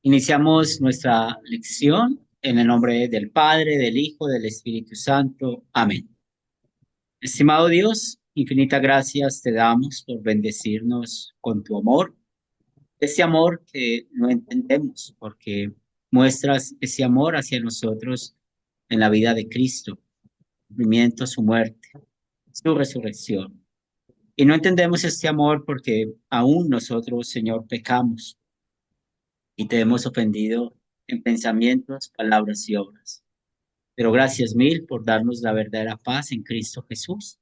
Iniciamos nuestra lección en el nombre del Padre, del Hijo, del Espíritu Santo. Amén. Estimado Dios, infinitas gracias te damos por bendecirnos con tu amor, ese amor que no entendemos, porque muestras ese amor hacia nosotros en la vida de Cristo, su sufrimiento, su muerte, su resurrección. Y no entendemos este amor porque aún nosotros, Señor, pecamos y te hemos ofendido en pensamientos, palabras y obras. Pero gracias mil por darnos la verdadera paz en Cristo Jesús.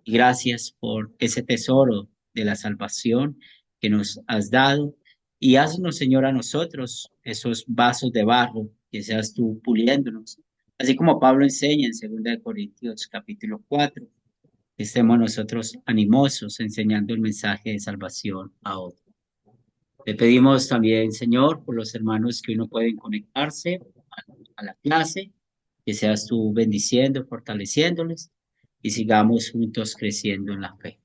Y gracias por ese tesoro de la salvación que nos has dado. Y haznos, Señor, a nosotros esos vasos de barro, que seas tú puliéndonos. Así como Pablo enseña en 2 Corintios capítulo 4, que estemos nosotros animosos enseñando el mensaje de salvación a otros. Te pedimos también, Señor, por los hermanos que hoy no pueden conectarse a la clase, que seas tú bendiciendo, fortaleciéndoles y sigamos juntos creciendo en la fe.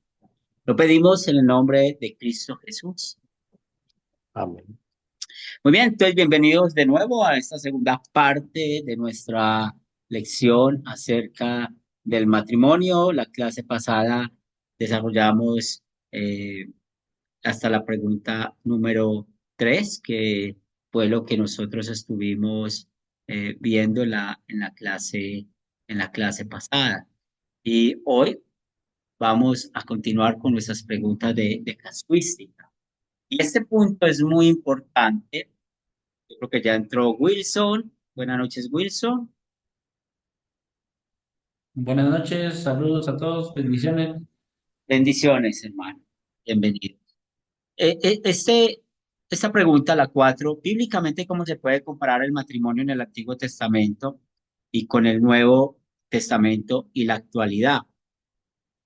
Lo pedimos en el nombre de Cristo Jesús. Amén. Muy bien, entonces bienvenidos de nuevo a esta segunda parte de nuestra lección acerca del matrimonio. La clase pasada desarrollamos eh, hasta la pregunta número 3, que fue lo que nosotros estuvimos viendo en la clase pasada. Y hoy vamos a continuar con nuestras preguntas de casuística. Y este punto es muy importante. Yo creo que ya entró Wilson. Buenas noches, Wilson. Buenas noches, saludos a todos, bendiciones. Bendiciones, hermano. Bienvenido. Esta pregunta, la 4, bíblicamente, ¿cómo se puede comparar el matrimonio en el Antiguo Testamento y con el Nuevo Testamento y la actualidad?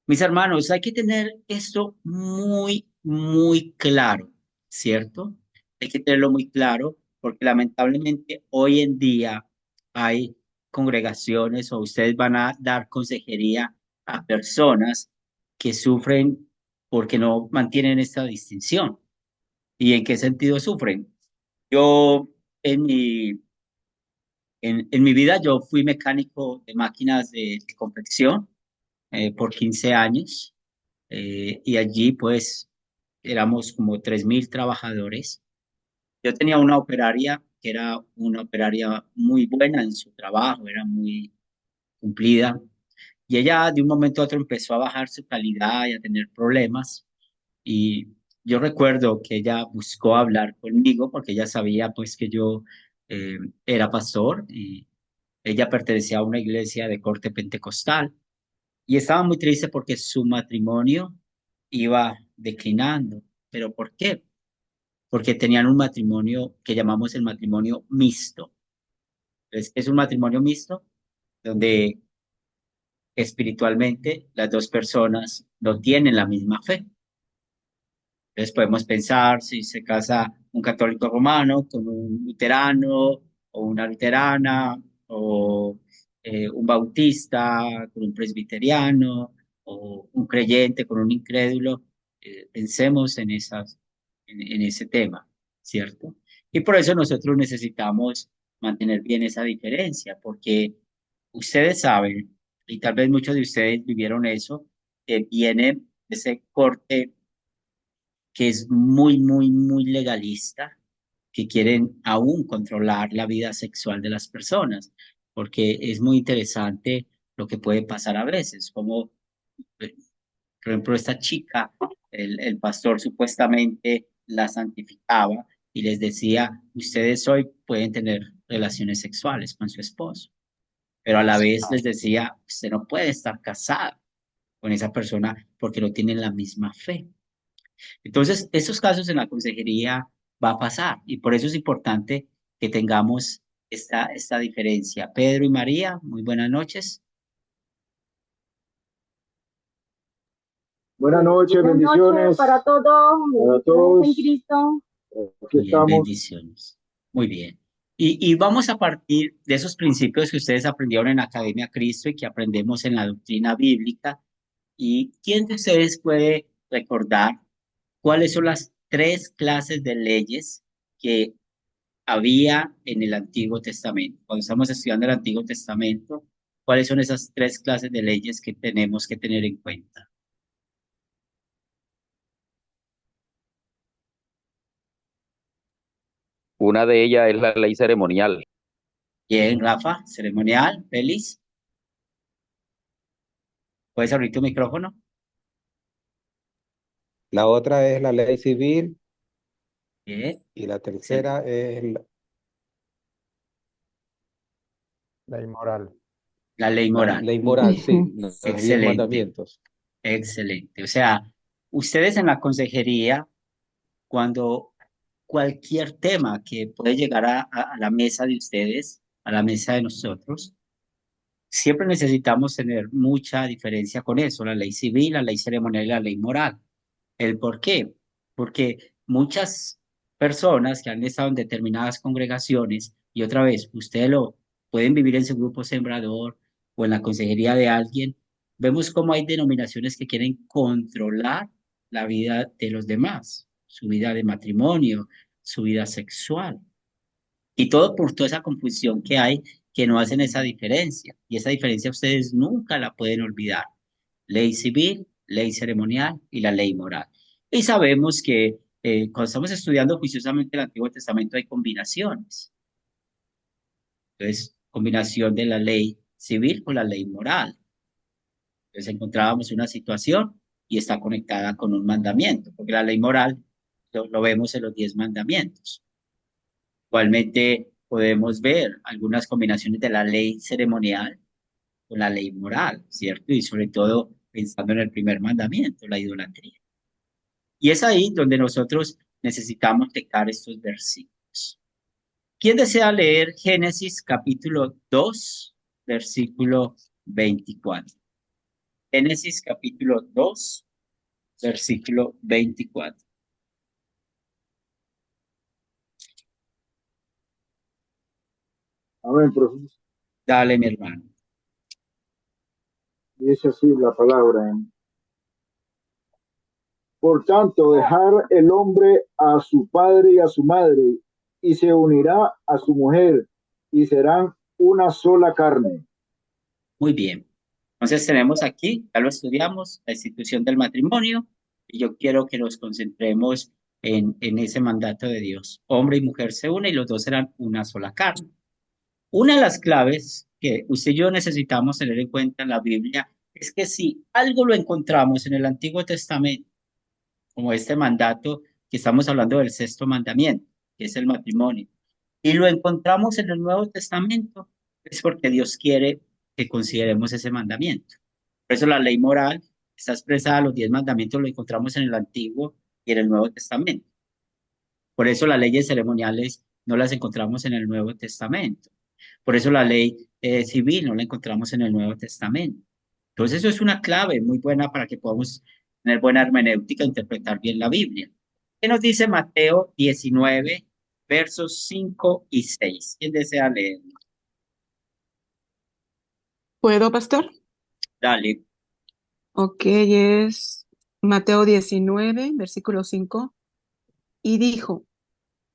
Mis hermanos, hay que tener esto muy, muy claro, ¿cierto? Hay que tenerlo muy claro porque lamentablemente hoy en día hay congregaciones o ustedes van a dar consejería a personas que sufren porque no mantienen esta distinción. ¿Y en qué sentido sufren? Yo en en mi vida yo fui mecánico de máquinas de confección por 15 años y allí pues éramos como 3.000 trabajadores. Yo tenía una operaria que era una operaria muy buena en su trabajo, era muy cumplida y ella de un momento a otro empezó a bajar su calidad y a tener problemas. Y yo recuerdo que ella buscó hablar conmigo porque ella sabía pues que yo eh, era pastor y ella pertenecía a una iglesia de corte pentecostal y estaba muy triste porque su matrimonio iba declinando. ¿Pero por qué? Porque tenían un matrimonio que llamamos el matrimonio mixto. Es un matrimonio mixto donde espiritualmente las dos personas no tienen la misma fe. Entonces podemos pensar si se casa un católico romano con un luterano o una luterana o un bautista con un presbiteriano o un creyente con un incrédulo. Pensemos en en ese tema, ¿cierto? Y por eso nosotros necesitamos mantener bien esa diferencia, porque ustedes saben, y tal vez muchos de ustedes vivieron eso, que viene ese corte que es muy, muy, muy legalista, que quieren aún controlar la vida sexual de las personas, porque es muy interesante lo que puede pasar a veces, como, eh, por ejemplo, esta chica, el pastor supuestamente la santificaba y les decía, ustedes hoy pueden tener relaciones sexuales con su esposo, pero a la vez les decía, usted no puede estar casada con esa persona porque no tienen la misma fe. Entonces, estos casos en la consejería va a pasar y por eso es importante que tengamos esta diferencia. Pedro y María, muy buenas noches. Buenas noches, Buenas noches bendiciones para todos, para bendiciones en todos. Cristo. Aquí Bien, estamos. bendiciones. Muy bien. Y vamos a partir de esos principios que ustedes aprendieron en Academia Cristo y que aprendemos en la doctrina bíblica. ¿Y quién de ustedes puede recordar cuáles son las tres clases de leyes que había en el Antiguo Testamento. Cuando estamos estudiando el Antiguo Testamento, ¿cuáles son esas tres clases de leyes que tenemos que tener en cuenta? Una de ellas es la ley ceremonial. Bien, Rafa, ceremonial, feliz. ¿Puedes abrir tu micrófono? La otra es la ley civil Bien, y la excelente. tercera es la ley moral. La ley La moral. ley Muy moral, bien, sí, Ujú. los 10 excelente, mandamientos. excelente. O sea, ustedes en la consejería, cuando cualquier tema que puede llegar a la mesa de ustedes, a la mesa de nosotros, siempre necesitamos tener mucha diferencia con eso, la ley civil, la ley ceremonial y la ley moral. ¿El por qué? Porque muchas personas que han estado en determinadas congregaciones, y otra vez, ustedes lo pueden vivir en su grupo sembrador o en la consejería de alguien, vemos cómo hay denominaciones que quieren controlar la vida de los demás, su vida de matrimonio, su vida sexual. Y todo por toda esa confusión que hay, que no hacen esa diferencia. Y esa diferencia ustedes nunca la pueden olvidar. Ley civil, ley ceremonial y la ley moral. Y sabemos que cuando estamos estudiando juiciosamente el Antiguo Testamento hay combinaciones. Entonces, combinación de la ley civil con la ley moral. Entonces encontrábamos una situación y está conectada con un mandamiento, porque la ley moral lo vemos en los 10 mandamientos. Igualmente podemos ver algunas combinaciones de la ley ceremonial con la ley moral, ¿cierto? Y sobre todo pensando en el primer mandamiento, la idolatría. Y es ahí donde nosotros necesitamos checar estos versículos. ¿Quién desea leer Génesis capítulo 2, versículo 24? Génesis capítulo 2, versículo 24. Amén, profesor. Dale, mi hermano. Dice así la palabra. Por tanto, dejar el hombre a su padre y a su madre, y se unirá a su mujer, y serán una sola carne. Muy bien. Entonces tenemos aquí, ya lo estudiamos, la institución del matrimonio, y yo quiero que nos concentremos en ese mandato de Dios. Hombre y mujer se unen y los dos serán una sola carne. Una de las claves que usted y yo necesitamos tener en cuenta en la Biblia es que si algo lo encontramos en el Antiguo Testamento, como este mandato que estamos hablando del sexto mandamiento, que es el matrimonio, y lo encontramos en el Nuevo Testamento, es porque Dios quiere que consideremos ese mandamiento. Por eso la ley moral está expresada, los 10 mandamientos lo encontramos en el Antiguo y en el Nuevo Testamento. Por eso las leyes ceremoniales no las encontramos en el Nuevo Testamento. Por eso la ley civil no la encontramos en el Nuevo Testamento. Entonces eso es una clave muy buena para que podamos tener buena hermenéutica e interpretar bien la Biblia. ¿Qué nos dice Mateo 19, versos 5 y 6? ¿Quién desea leer? ¿Puedo, pastor? Dale. Ok, es Mateo 19, versículo 5. Y dijo,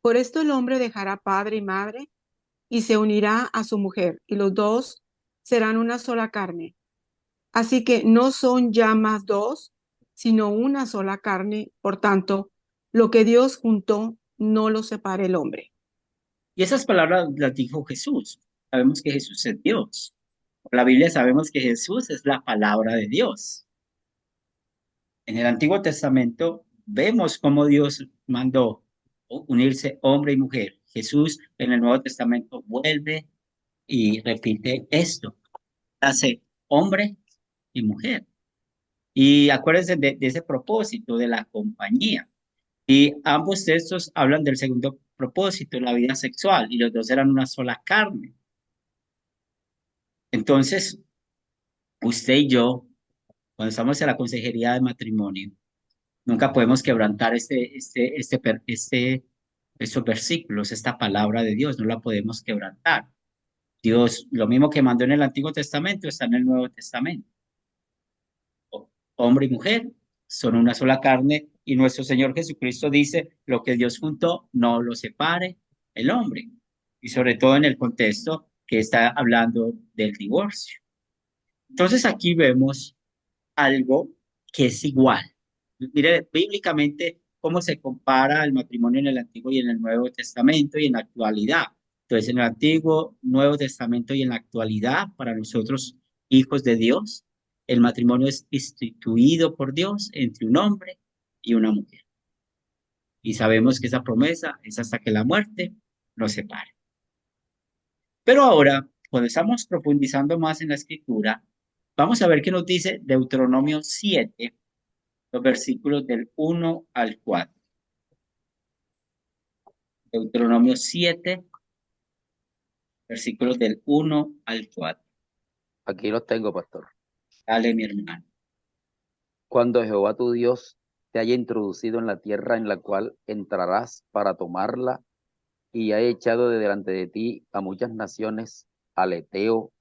por esto el hombre dejará padre y madre y se unirá a su mujer, y los dos serán una sola carne. Así que no son ya más dos, sino una sola carne. Por tanto, lo que Dios juntó, no lo separe el hombre. Y esas palabras las dijo Jesús. Sabemos que Jesús es Dios. Por la Biblia sabemos que Jesús es la palabra de Dios. En el Antiguo Testamento vemos cómo Dios mandó unirse hombre y mujer. Jesús en el Nuevo Testamento vuelve y repite esto. Hace hombre y mujer. Y acuérdense de ese propósito de la compañía. Y ambos textos hablan del segundo propósito, la vida sexual, y los dos eran una sola carne. Entonces, usted y yo, cuando estamos en la consejería de matrimonio, nunca podemos quebrantar estos versículos, esta palabra de Dios, no la podemos quebrantar. Dios, lo mismo que mandó en el Antiguo Testamento, está en el Nuevo Testamento. Hombre y mujer son una sola carne y nuestro Señor Jesucristo dice, lo que Dios juntó, no lo separe el hombre, y sobre todo en el contexto que está hablando del divorcio. Entonces aquí vemos algo que es igual. Mire, bíblicamente, cómo se compara el matrimonio en el Antiguo y en el Nuevo Testamento y en la actualidad. Entonces, en el Antiguo, Nuevo Testamento y en la actualidad, para nosotros, hijos de Dios, el matrimonio es instituido por Dios entre un hombre y una mujer. Y sabemos que esa promesa es hasta que la muerte nos separe. Pero ahora, cuando estamos profundizando más en la escritura, vamos a ver qué nos dice Deuteronomio 7, los versículos del 1 al 4. Deuteronomio 7, versículos del 1 al 4. Aquí los tengo, pastor. Dale, mi hermano. Cuando Jehová tu Dios te haya introducido en la tierra en la cual entrarás para tomarla, y haya echado de delante de ti a muchas naciones, al Eteo,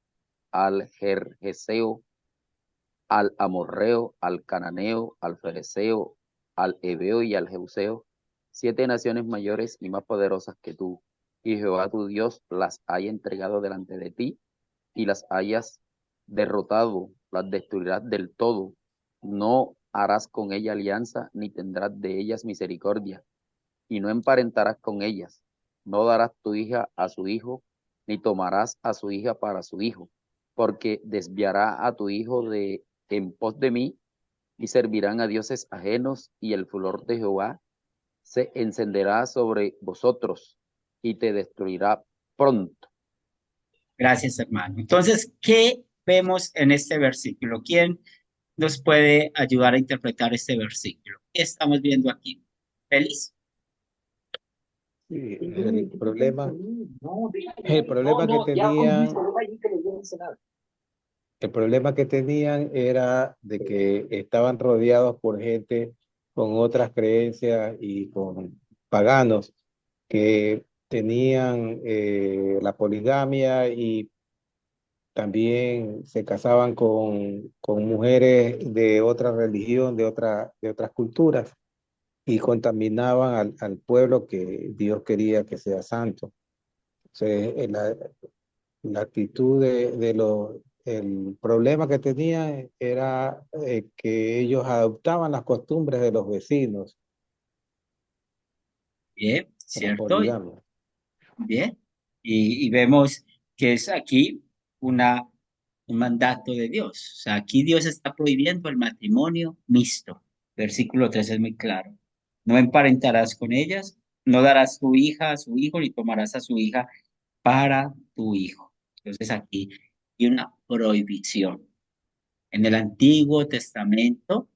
al Gergeseo, al Amorreo, al Cananeo, al Fereceo, al Heveo y al Jebuseo, 7 naciones mayores y más poderosas que tú, y Jehová tu Dios las haya entregado delante de ti, y las hayas derrotado, las destruirás del todo. No harás con ella alianza, ni tendrás de ellas misericordia, y no emparentarás con ellas. No darás tu hija a su hijo, ni tomarás a su hija para su hijo, porque desviará a tu hijo de en pos de mí, y servirán a dioses ajenos, y el furor de Jehová se encenderá sobre vosotros, y te destruirá pronto. Gracias, hermano. Entonces, ¿qué vemos en este versículo? ¿Quién nos puede ayudar a interpretar este versículo? ¿Qué estamos viendo aquí? Feliz. Sí, el problema que tenían, el problema que tenían era de que estaban rodeados por gente con otras creencias y con paganos que tenían la poligamia y también se casaban con mujeres de otra religión, de otras culturas, y contaminaban al pueblo que Dios quería que sea santo. Entonces, la actitud el problema que tenía era que ellos adoptaban las costumbres de los vecinos, Bien, la ¿cierto? poligamia. Bien. Y vemos que es aquí una, un mandato de Dios. O sea, aquí Dios está prohibiendo el matrimonio mixto. Versículo 3 es muy claro. No emparentarás con ellas, no darás tu hija a su hijo, ni tomarás a su hija para tu hijo. Entonces aquí hay una prohibición. En el Antiguo Testamento,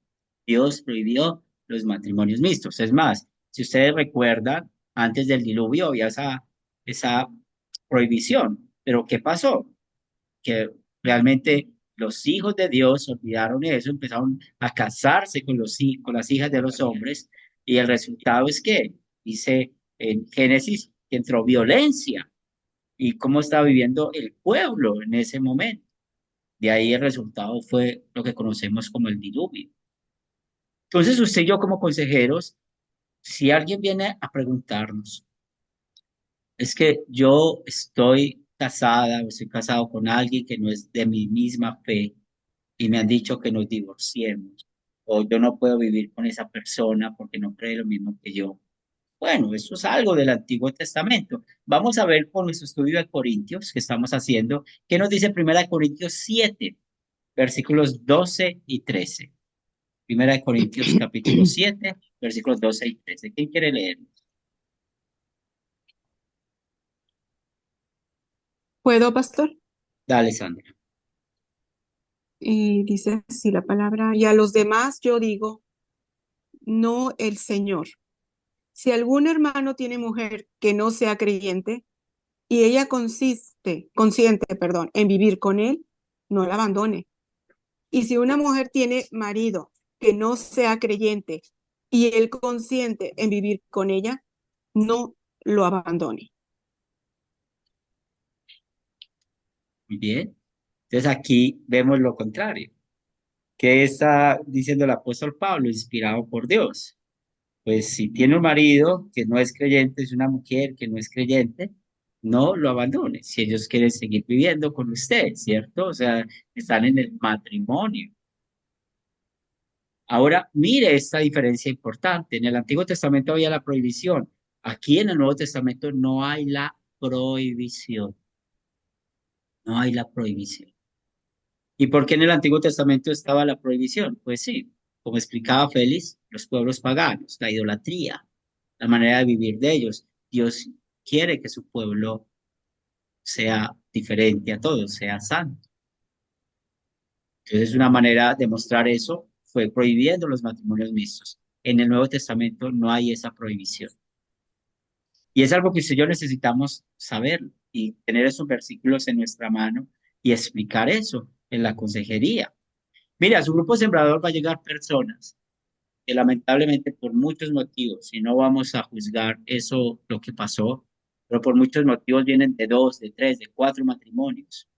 Dios prohibió los matrimonios mixtos. Es más, si ustedes recuerdan, antes del diluvio había esa prohibición. Pero ¿qué pasó? Que realmente los hijos de Dios olvidaron eso, empezaron a casarse con las hijas de los hombres, y el resultado es que, dice en Génesis, que entró violencia y cómo estaba viviendo el pueblo en ese momento. De ahí el resultado fue lo que conocemos como el diluvio. Entonces, usted y yo como consejeros, si alguien viene a preguntarnos, es que yo estoy casada o estoy casado con alguien que no es de mi misma fe y me han dicho que nos divorciemos, o yo no puedo vivir con esa persona porque no cree lo mismo que yo. Bueno, eso es algo del Antiguo Testamento. Vamos a ver con nuestro estudio de Corintios que estamos haciendo, qué nos dice 1 Corintios 7, versículos 12 y 13. 1 Corintios capítulo 7, versículos 12 y 13. ¿Quién quiere leer? ¿Puedo, pastor? Dale, Sandra. Y dice así la palabra, y a los demás yo digo, no el Señor. Si algún hermano tiene mujer que no sea creyente y ella consciente, perdón, en vivir con él, no la abandone. Y si una mujer tiene marido que no sea creyente y él consciente en vivir con ella, no lo abandone. Muy bien. Entonces aquí vemos lo contrario. ¿Qué está diciendo el apóstol Pablo, inspirado por Dios? Pues si tiene un marido que no es creyente, es una mujer que no es creyente, no lo abandone. Si ellos quieren seguir viviendo con usted, ¿cierto? O sea, están en el matrimonio. Ahora, mire esta diferencia importante. En el Antiguo Testamento había la prohibición. Aquí en el Nuevo Testamento no hay la prohibición. No hay la prohibición. ¿Y por qué en el Antiguo Testamento estaba la prohibición? Pues sí, como explicaba Félix, los pueblos paganos, la idolatría, la manera de vivir de ellos. Dios quiere que su pueblo sea diferente a todos, sea santo. Entonces, una manera de mostrar eso fue prohibiendo los matrimonios mixtos. En el Nuevo Testamento no hay esa prohibición. Y es algo que usted y yo necesitamos saber y tener esos versículos en nuestra mano y explicar eso en la consejería. Mira, a su grupo sembrador va a llegar personas que lamentablemente por muchos motivos, y no vamos a juzgar eso, lo que pasó, pero por muchos motivos vienen de dos, de tres, de cuatro matrimonios.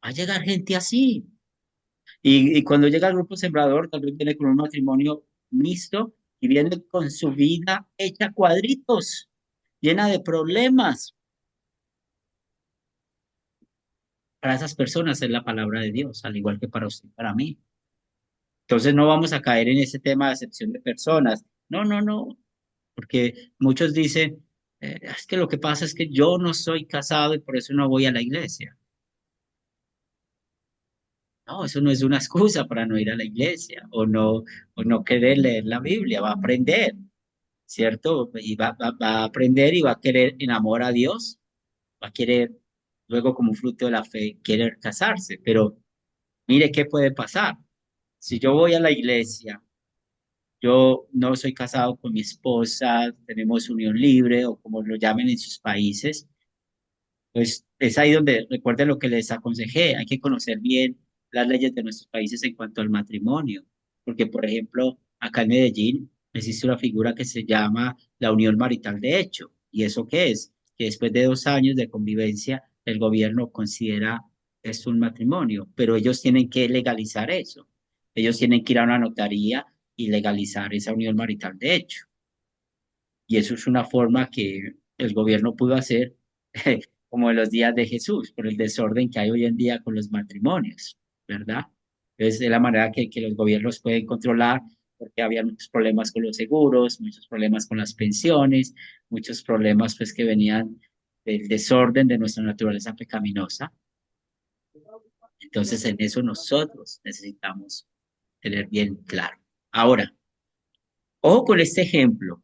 Va a llegar gente así. Y cuando llega el grupo sembrador, tal vez viene con un matrimonio mixto y viene con su vida hecha cuadritos, llena de problemas. Para esas personas es la palabra de Dios, al igual que para usted y para mí. Entonces no vamos a caer en ese tema de acepción de personas. No, no, no, porque muchos dicen, es que lo que pasa es que yo no soy casado y por eso no voy a la iglesia. No, eso no es una excusa para no ir a la iglesia o no querer leer la Biblia, va a aprender, ¿cierto? Y va a aprender y va a querer en amor a Dios, va a querer, luego como fruto de la fe, querer casarse. Pero mire qué puede pasar. Si yo voy a la iglesia, yo no soy casado con mi esposa, tenemos unión libre o como lo llamen en sus países, pues es ahí donde recuerden lo que les aconsejé, hay que conocer bien las leyes de nuestros países en cuanto al matrimonio, porque por ejemplo, acá en Medellín existe una figura que se llama la unión marital de hecho. ¿Y eso qué es? Que después de 2 años de convivencia, el gobierno considera esto un matrimonio, pero ellos tienen que legalizar eso. Ellos tienen que ir a una notaría y legalizar esa unión marital de hecho. Y eso es una forma que el gobierno pudo hacer como en los días de Jesús, por el desorden que hay hoy en día con los matrimonios, ¿verdad? Entonces, es la manera que los gobiernos pueden controlar, porque había muchos problemas con los seguros, muchos problemas con las pensiones, muchos problemas pues que venían del desorden de nuestra naturaleza pecaminosa. Entonces, en eso nosotros necesitamos tener bien claro. Ahora, ojo con este ejemplo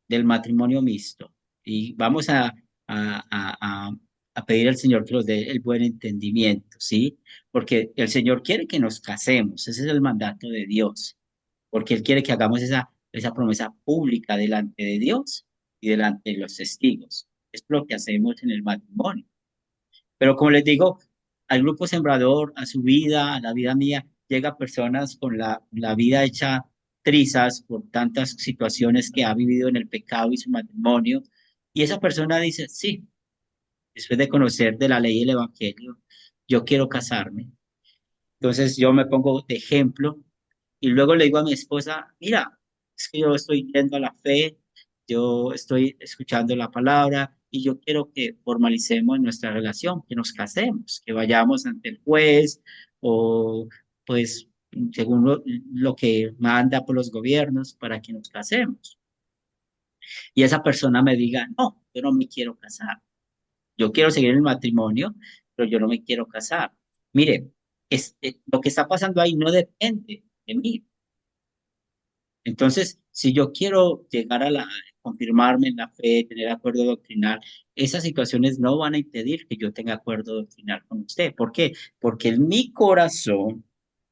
del matrimonio mixto. Y vamos a pedir al Señor que nos dé el buen entendimiento, ¿sí? Porque el Señor quiere que nos casemos, ese es el mandato de Dios, porque Él quiere que hagamos esa promesa pública delante de Dios y delante de los testigos. Es lo que hacemos en el matrimonio. Pero como les digo, al grupo sembrador, a su vida, a la vida mía, llega personas con la vida hecha trizas por tantas situaciones que ha vivido en el pecado y su matrimonio. Y esa persona dice, sí, después de conocer de la ley y el evangelio, yo quiero casarme. Entonces yo me pongo de ejemplo y luego le digo a mi esposa, mira, es que yo estoy yendo a la fe, yo estoy escuchando la palabra y yo quiero que formalicemos nuestra relación, que nos casemos, que vayamos ante el juez o pues según lo que manda por los gobiernos para que nos casemos. Y esa persona me diga, no, yo no me quiero casar, yo quiero seguir el matrimonio, pero yo no me quiero casar. Mire, lo que está pasando ahí no depende de mí. Entonces, si yo quiero llegar confirmarme en la fe, tener acuerdo doctrinal, esas situaciones no van a impedir que yo tenga acuerdo doctrinal con usted. ¿Por qué? Porque en mi corazón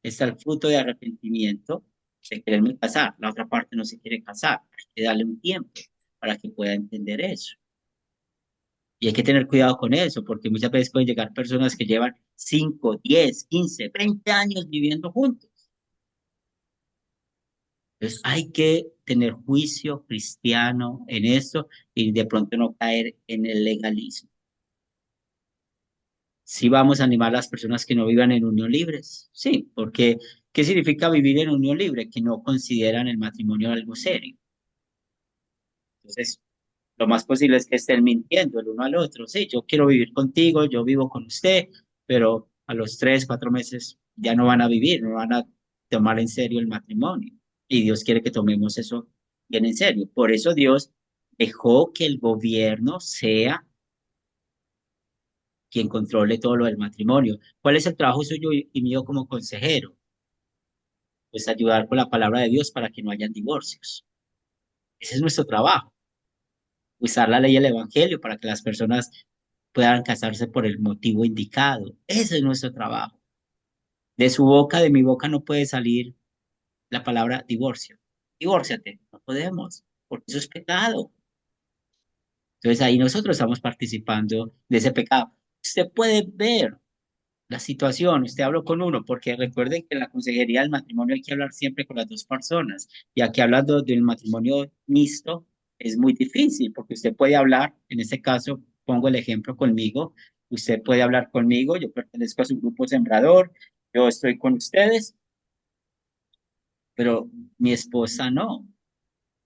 está el fruto de arrepentimiento de quererme casar. La otra parte no se quiere casar. Hay que darle un tiempo para que pueda entender eso. Y hay que tener cuidado con eso, porque muchas veces pueden llegar personas que llevan 5, 10, 15, 20 años viviendo juntos. Entonces hay que tener juicio cristiano en esto y de pronto no caer en el legalismo. Sí vamos a animar a las personas que no vivan en unión libres. Sí, porque ¿qué significa vivir en unión libre? Que no consideran el matrimonio algo serio. Entonces, lo más posible es que estén mintiendo el uno al otro. Sí, yo quiero vivir contigo, yo vivo con usted, pero a los 3, 4 meses ya no van a vivir, no van a tomar en serio el matrimonio. Y Dios quiere que tomemos eso bien en serio. Por eso Dios dejó que el gobierno sea quien controle todo lo del matrimonio. ¿Cuál es el trabajo suyo y mío como consejero? Pues ayudar con la palabra de Dios para que no hayan divorcios. Ese es nuestro trabajo. Usar la ley del evangelio para que las personas puedan casarse por el motivo indicado. Ese es nuestro trabajo. De su boca, de mi boca, no puede salir la palabra divorcio. Divórciate. No podemos, porque eso es pecado. Entonces ahí nosotros estamos participando de ese pecado. Usted puede ver la situación, usted habló con uno, porque recuerden que en la consejería del matrimonio hay que hablar siempre con las dos personas. Y aquí hablando del matrimonio mixto, es muy difícil, porque usted puede hablar, en este caso, pongo el ejemplo conmigo, usted puede hablar conmigo, yo pertenezco a su grupo sembrador, yo estoy con ustedes, pero mi esposa no,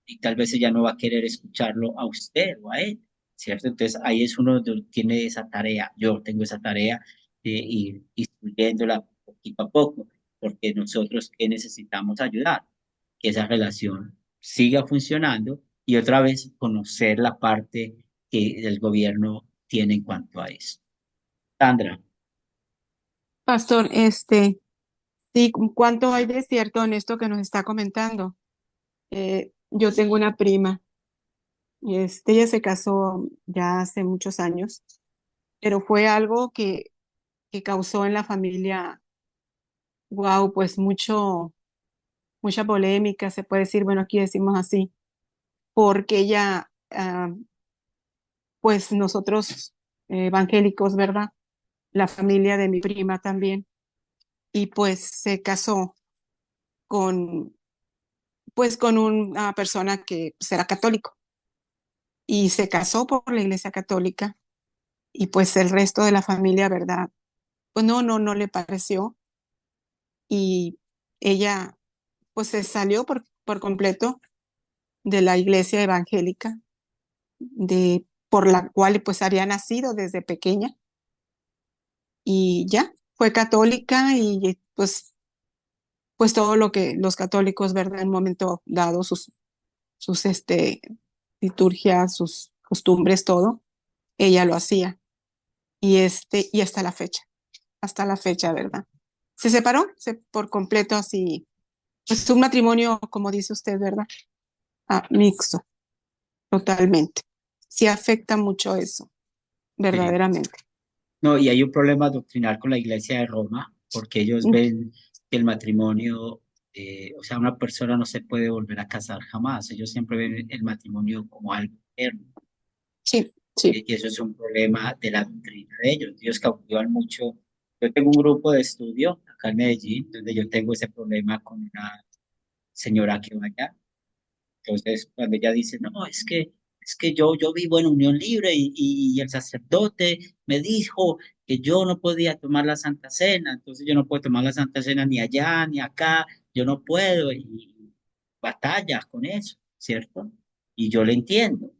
y tal vez ella no va a querer escucharlo a usted o a él, ¿cierto? Entonces ahí es uno donde tiene esa tarea, yo tengo esa tarea de ir instruyéndola poquito a poco, porque nosotros que necesitamos ayudar, que esa relación siga funcionando y otra vez conocer la parte que el gobierno tiene en cuanto a eso. Sandra, Pastor, sí, ¿cuánto hay de cierto en esto que nos está comentando? Yo tengo una prima, ella se casó ya hace muchos años, pero fue algo que causó en la familia, wow, pues mucha polémica, se puede decir, bueno, aquí decimos así, porque ella, pues nosotros evangélicos, ¿verdad? La familia de mi prima también, y pues se casó con, pues con una persona que pues, era católico, y se casó por la iglesia católica, y pues el resto de la familia, ¿verdad? Pues no le pareció, y ella pues se salió por completo de la iglesia evangélica, por la cual pues había nacido desde pequeña, y ya, fue católica y pues todo lo que los católicos, ¿verdad? En un momento dado, sus liturgias, sus costumbres, todo, ella lo hacía. Y hasta la fecha, ¿verdad? Se separó por completo así, pues un matrimonio, como dice usted, ¿verdad? Mixto, totalmente. Sí afecta mucho eso, sí. verdaderamente. No, y hay un problema doctrinal con la Iglesia de Roma, porque ellos Mm, ven que el matrimonio, o sea, una persona no se puede volver a casar jamás. Ellos siempre ven el matrimonio como algo eterno. sí, sí. Y eso es un problema de la doctrina de ellos. Ellos cautivan mucho. Yo tengo un grupo de estudio acá en Medellín, donde yo tengo ese problema con una señora que va allá. Entonces, cuando ella dice, no, es que yo vivo en unión libre y el sacerdote me dijo que yo no podía tomar la Santa Cena, entonces yo no puedo tomar la Santa Cena ni allá ni acá, yo no puedo y batalla con eso, ¿cierto? Y yo le entiendo,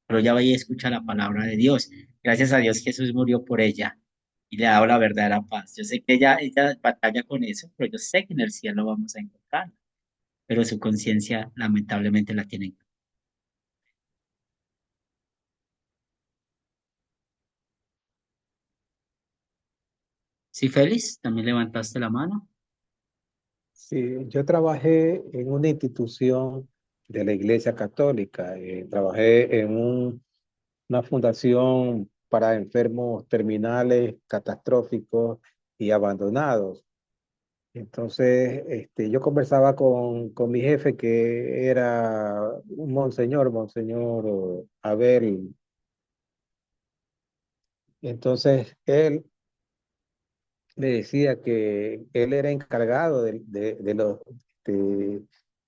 pero ella va y escucha la palabra de Dios. Gracias a Dios Jesús murió por ella y le ha dado la verdadera paz. Yo sé que ella batalla con eso, pero yo sé que en el cielo vamos a encontrar, pero su conciencia lamentablemente la tiene. Sí, Félix, también levantaste la mano. Sí, yo trabajé en una institución de la Iglesia Católica. Trabajé en una fundación para enfermos terminales, catastróficos y abandonados. Entonces, yo conversaba con mi jefe, que era un Monseñor Abel. Entonces, él me decía que él era encargado de,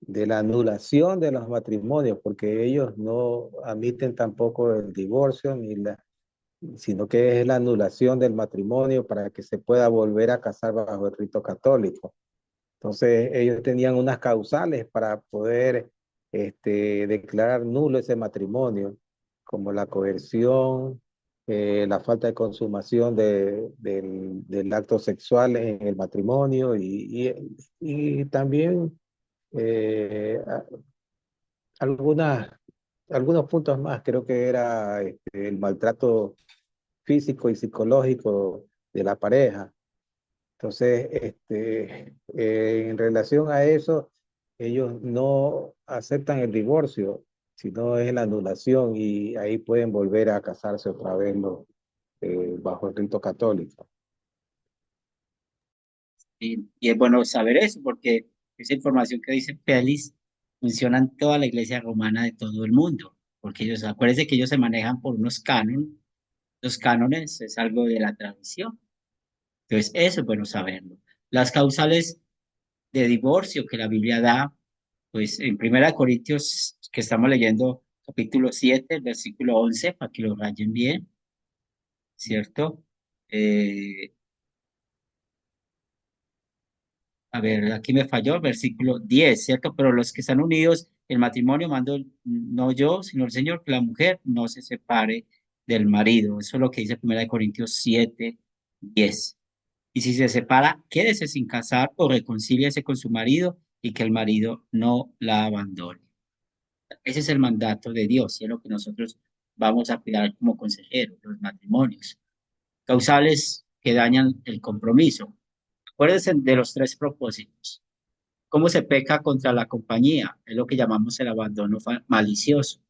de la anulación de los matrimonios, porque ellos no admiten tampoco el divorcio sino que es la anulación del matrimonio para que se pueda volver a casar bajo el rito católico. Entonces, ellos tenían unas causales para poder declarar nulo ese matrimonio, como la coerción, la falta de consumación del acto sexual en el matrimonio y también algunas, algunos puntos más. Creo que era el maltrato físico y psicológico de la pareja. Entonces, en relación a eso, ellos no aceptan el divorcio, sino es la anulación y ahí pueden volver a casarse otra vez bajo el rito católico. Y es bueno saber eso, porque esa información que dice Félix funciona en toda la iglesia romana de todo el mundo, porque ellos, acuérdense que ellos se manejan por unos cánones, los cánones es algo de la tradición, entonces eso es bueno saberlo. Las causales de divorcio que la Biblia da, pues en Primera de Corintios, que estamos leyendo capítulo 7 versículo 11 para que lo rayen bien, ¿cierto? Eh, A ver, aquí me falló el versículo 10, ¿cierto? Pero los que están unidos en matrimonio, mando no yo, sino el Señor, que la mujer no se separe del marido. Eso es lo que dice 1 Corintios 7, 10. Y si se separa, quédese sin casar o reconcíliese con su marido y que el marido no la abandone. Ese es el mandato de Dios y es lo que nosotros vamos a cuidar como consejeros, los matrimonios. Causales que dañan el compromiso. Acuérdense de los tres propósitos. ¿Cómo se peca contra la compañía? Es lo que llamamos el abandono malicioso.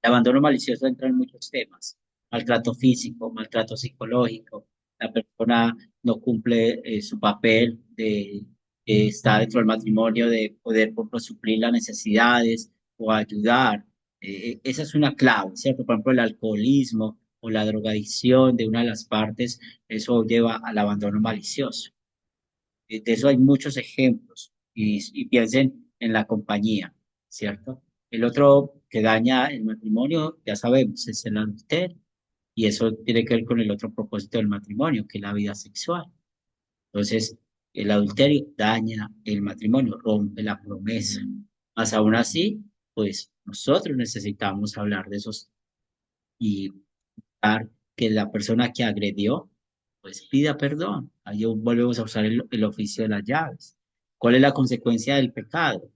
El abandono malicioso entra en muchos temas. Maltrato físico, maltrato psicológico. La persona no cumple su papel de estar dentro del matrimonio, de poder, por ejemplo, suplir las necesidades o ayudar. Esa es una clave, ¿cierto? Por ejemplo, el alcoholismo o la drogadicción de una de las partes, eso lleva al abandono malicioso. De eso hay muchos ejemplos y piensen en la compañía, ¿cierto? El otro que daña el matrimonio, ya sabemos, es el adulterio y eso tiene que ver con el otro propósito del matrimonio, que es la vida sexual. Entonces, el adulterio daña el matrimonio, rompe la promesa. Más aún así, pues nosotros necesitamos hablar de esos y que la persona que agredió, pues pida perdón. Ahí volvemos a usar el oficio de las llaves. ¿Cuál es la consecuencia del pecado?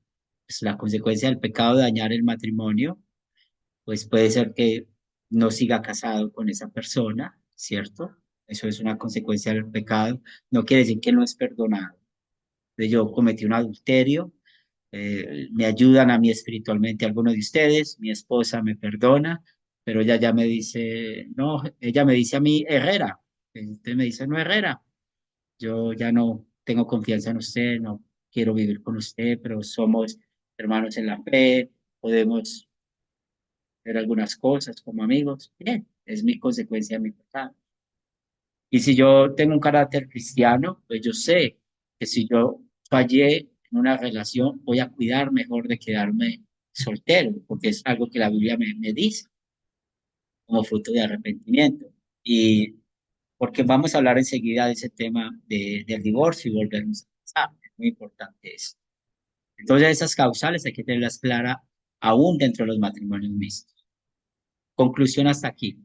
Pues la consecuencia del pecado de dañar el matrimonio, pues puede ser que no siga casado con esa persona, ¿cierto? Eso es una consecuencia del pecado. No quiere decir que no es perdonado. Yo cometí un adulterio, me ayudan a mí espiritualmente algunos de ustedes, mi esposa me perdona, pero ella ya me dice, no, ella me dice a mí, Herrera, usted me dice, no, Herrera, yo ya no tengo confianza en usted, no quiero vivir con usted, pero somos hermanos en la fe, podemos hacer algunas cosas como amigos, bien, es mi consecuencia de mi pecado. Y si yo tengo un carácter cristiano, pues yo sé que si yo fallé en una relación, voy a cuidar mejor de quedarme soltero, porque es algo que la Biblia me dice como fruto de arrepentimiento. Y porque vamos a hablar enseguida de ese tema del divorcio y volvernos a casar. Es muy importante eso. Entonces, esas causales hay que tenerlas claras aún dentro de los matrimonios mixtos. Conclusión hasta aquí.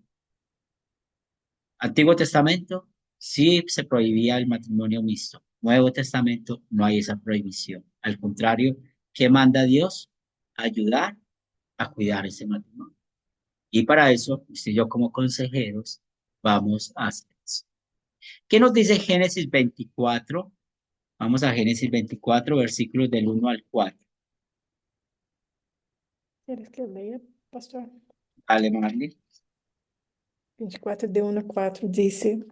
Antiguo Testamento sí se prohibía el matrimonio mixto. Nuevo Testamento no hay esa prohibición. Al contrario, ¿qué manda Dios? Ayudar a cuidar ese matrimonio. Y para eso, usted y yo como consejeros vamos a hacer eso. ¿Qué nos dice Génesis 24? Vamos a Génesis 24, versículos del 1 al 4. ¿Quieres que lea, pastor? Dale, Marley. 24 de 1 a 4 dice: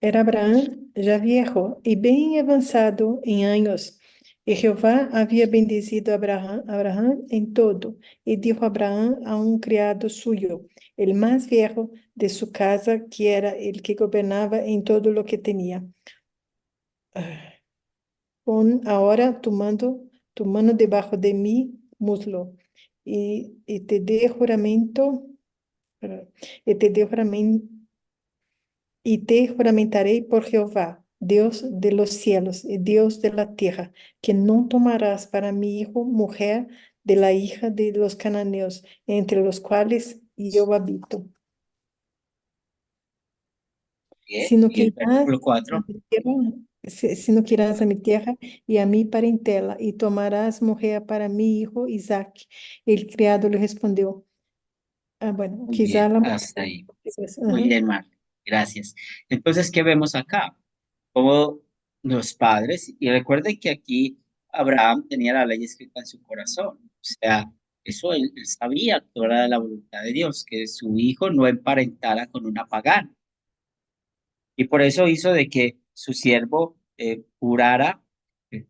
Era Abraham já viejo e bem avançado em anos, e Jeová havia bendizido Abraham em todo, e dijo Abraham a um criado suyo, el mais viejo de su casa, que era el que gobernaba em todo lo que tenía: Pon ahora tu mano debajo de mi muslo, y te dé juramento. Y te dé y te juramentaré por Jehová, Dios de los cielos y Dios de la tierra, que no tomarás para mi hijo mujer de la hija de los cananeos, entre los cuales yo habito, Bien. sino Y que el irás versículo a 4. mi tierra, sino que irás a mi tierra y a mi parentela, y tomarás mujer para mi hijo Isaac. El criado le respondió, bueno, Muy quizá bien, la hasta mujer. ahí. Pues, Muy ajá. bien, Marta. Gracias. Entonces, ¿qué vemos acá? Como los padres, y recuerden que aquí Abraham tenía la ley escrita en su corazón. O sea, eso él sabía que era la voluntad de Dios, que su hijo no emparentara con una pagana. Y por eso hizo de que su siervo jurara,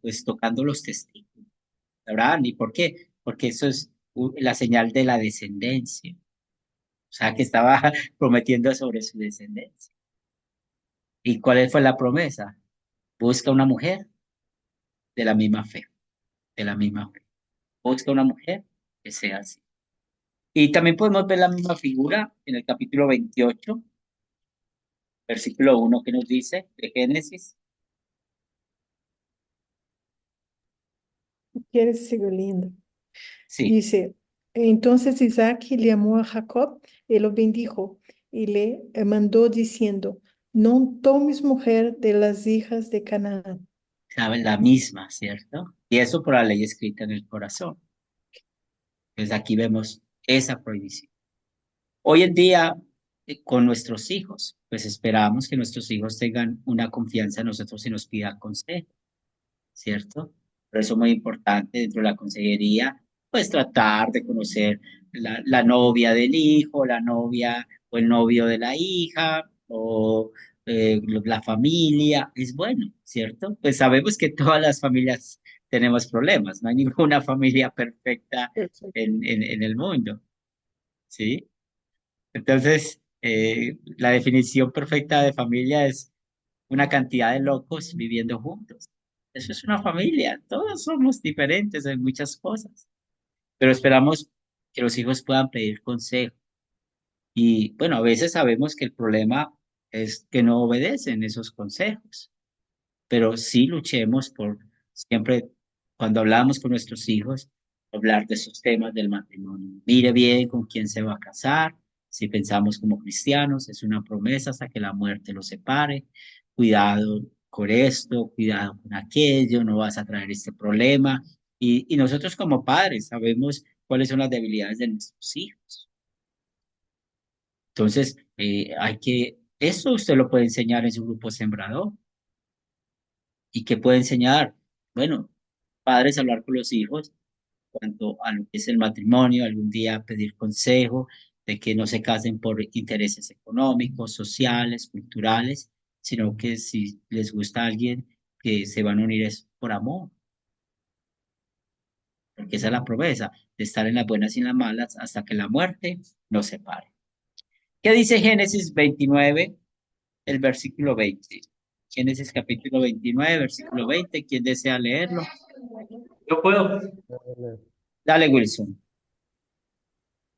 pues tocando los testigos de Abraham. ¿Y por qué? Porque eso es la señal de la descendencia. O sea, que estaba prometiendo sobre su descendencia. ¿Y cuál fue la promesa? Busca una mujer de la misma fe, de la misma fe. Busca una mujer que sea así. Y también podemos ver la misma figura en el capítulo 28, versículo 1, que nos dice de Génesis. ¿Quieres sigo leyendo? Sí, Dice, entonces Isaac llamó a Jacob y lo bendijo y le mandó diciendo, no tomes mujer de las hijas de Canaán. sabe, la misma, ¿cierto? Y eso por la ley escrita en el corazón. Entonces aquí vemos esa prohibición. Hoy en día, con nuestros hijos, pues esperamos que nuestros hijos tengan una confianza en nosotros y nos pidan consejo, ¿cierto? Por eso es muy importante dentro de la consejería, pues tratar de conocer la novia del hijo, la novia o el novio de la hija, o la familia, es bueno, ¿cierto? Pues sabemos que todas las familias tenemos problemas, no hay ninguna familia perfecta Perfecto. en el mundo, ¿sí? Entonces, la definición perfecta de familia es una cantidad de locos viviendo juntos. Eso es una familia. Todos somos diferentes en muchas cosas, pero esperamos que los hijos puedan pedir consejo. Y bueno, a veces sabemos que el problema es que no obedecen esos consejos, pero sí luchemos por siempre, cuando hablamos con nuestros hijos, hablar de esos temas del matrimonio. Mire bien con quién se va a casar. Si pensamos como cristianos, es una promesa hasta que la muerte los separe. Cuidado con esto, cuidado con aquello, no vas a traer este problema. Y nosotros como padres sabemos cuáles son las debilidades de nuestros hijos. Entonces, eso usted lo puede enseñar en su grupo sembrador. ¿Y qué puede enseñar? Bueno, padres hablar con los hijos cuanto a lo que es el matrimonio, algún día pedir consejo de que no se casen por intereses económicos, sociales, culturales, sino que si les gusta a alguien, que se van a unir es por amor, porque esa es la promesa de estar en las buenas y en las malas hasta que la muerte nos separe. ¿Qué dice Génesis 29, el versículo 20? Génesis capítulo 29, versículo 20. ¿Quién desea leerlo? Yo puedo. Dale, Wilson.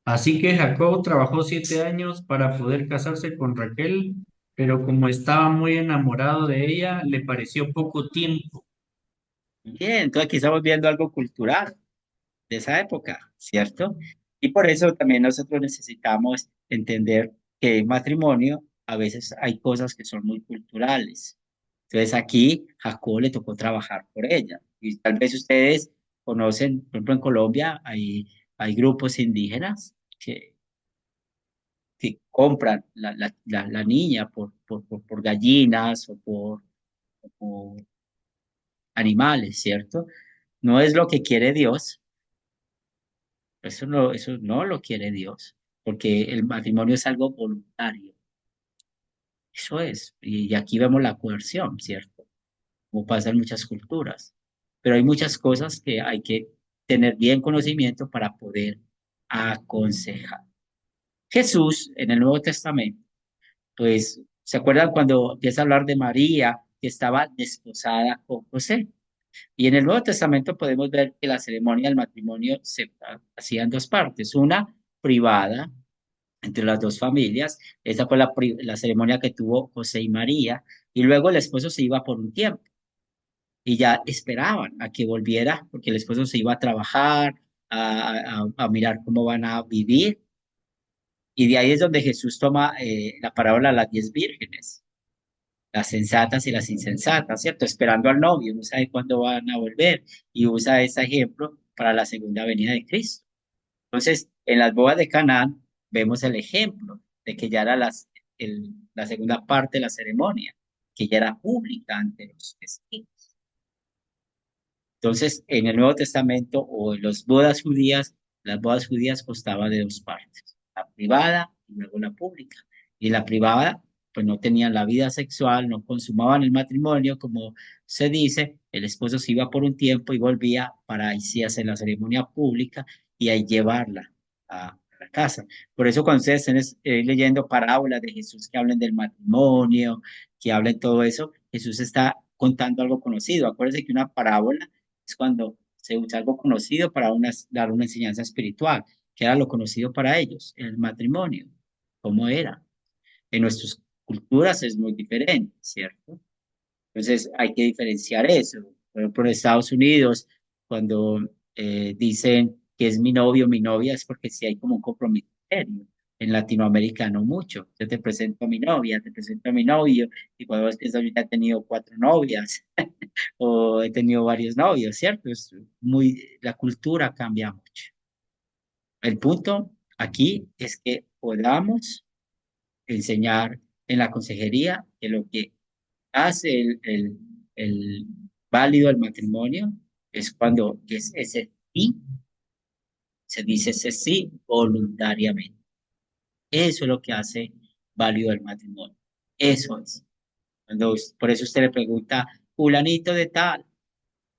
Así que Jacob trabajó 7 años para poder casarse con Raquel, pero como estaba muy enamorado de ella, le pareció poco tiempo. Bien, entonces aquí estamos viendo algo cultural de esa época, ¿cierto? Y por eso también nosotros necesitamos entender que en matrimonio a veces hay cosas que son muy culturales. Entonces aquí Jacob le tocó trabajar por ella. Y tal vez ustedes conocen, por ejemplo, en Colombia hay grupos indígenas que compran la niña por gallinas o por animales, ¿cierto? No es lo que quiere Dios. Eso no lo quiere Dios, porque el matrimonio es algo voluntario. Eso es. Y aquí vemos la coerción, ¿cierto? Como pasa en muchas culturas. Pero hay muchas cosas que hay que tener bien conocimiento para poder aconsejar. Jesús, en el Nuevo Testamento, pues, ¿se acuerdan cuando empieza a hablar de María, que estaba desposada con José? Y en el Nuevo Testamento podemos ver que la ceremonia del matrimonio se hacía en dos partes, una privada entre las dos familias. Esa fue la ceremonia que tuvo José y María, y luego el esposo se iba por un tiempo y ya esperaban a que volviera, porque el esposo se iba a trabajar, a mirar cómo van a vivir, y de ahí es donde Jesús toma la parábola de las 10 vírgenes, las sensatas y las insensatas, ¿cierto? Esperando al novio, no sabe cuándo van a volver, y usa ese ejemplo para la segunda venida de Cristo. Entonces, en las bodas de Canaán vemos el ejemplo de que ya era la segunda parte de la ceremonia, que ya era pública ante los testigos. Entonces, en el Nuevo Testamento o en las bodas judías constaban de dos partes, la privada y luego la pública. Y la privada, pues no tenían la vida sexual, no consumaban el matrimonio, como se dice, el esposo se iba por un tiempo y volvía para ahí sí hacer la ceremonia pública y ahí llevarla a la casa. Por eso cuando ustedes estén leyendo parábolas de Jesús que hablen del matrimonio, que hablen todo eso, Jesús está contando algo conocido. Acuérdense que una parábola es cuando se usa algo conocido para dar una enseñanza espiritual, que era lo conocido para ellos, el matrimonio, cómo era. En nuestras culturas es muy diferente, ¿cierto? Entonces hay que diferenciar eso. Por ejemplo, en Estados Unidos, cuando dicen que es mi novio, mi novia, es porque sí hay como un compromiso serio. En Latinoamérica no mucho. Yo te presento a mi novia, te presento a mi novio, y cuando ves que yo ya he tenido 4 novias o he tenido varios novios, ¿cierto? La cultura cambia mucho. El punto aquí es que podamos enseñar en la consejería que lo que hace el válido el matrimonio es cuando es ese sí, se dice ese sí voluntariamente. Eso es lo que hace válido el matrimonio. Eso es. Por eso usted le pregunta, fulanito de tal,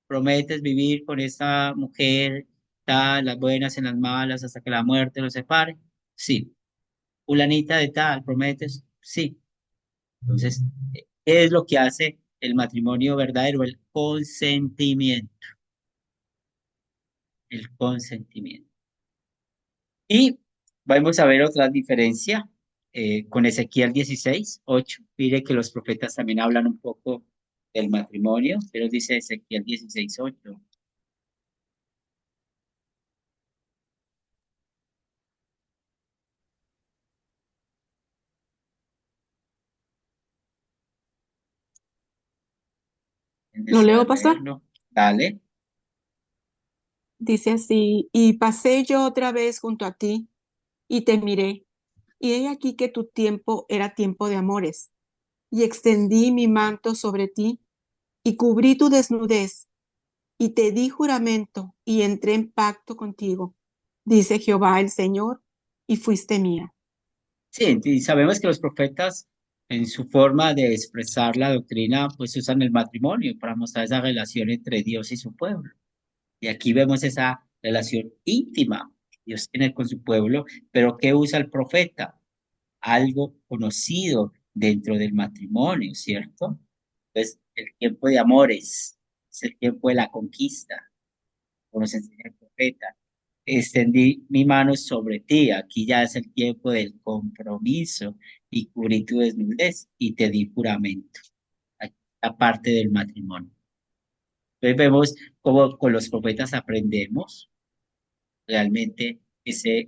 ¿prometes vivir con esta mujer, tal, las buenas en las malas, hasta que la muerte los separe? Sí. Fulanita de tal, ¿prometes? Sí. Entonces, ¿qué es lo que hace el matrimonio verdadero? El consentimiento. El consentimiento. Y vamos a ver otra diferencia con Ezequiel 16:8. Mire que los profetas también hablan un poco del matrimonio, pero dice Ezequiel 16:8. ¿Lo leo, pastor? Leerlo. Dale. Dice así, y pasé yo otra vez junto a ti y te miré, y he aquí que tu tiempo era tiempo de amores, y extendí mi manto sobre ti y cubrí tu desnudez, y te di juramento y entré en pacto contigo, dice Jehová el Señor, y fuiste mía. Sí, y sabemos que los profetas en su forma de expresar la doctrina, pues usan el matrimonio para mostrar esa relación entre Dios y su pueblo. Y aquí vemos esa relación íntima que Dios tiene con su pueblo, pero ¿qué usa el profeta? Algo conocido dentro del matrimonio, ¿cierto? Pues el tiempo de amores, es el tiempo de la conquista, como nos enseña el profeta. Extendí mi mano sobre ti, aquí ya es el tiempo del compromiso y cubrí tu desnudez y te di juramento. Aquí la parte del matrimonio. Entonces vemos cómo con los profetas aprendemos realmente ese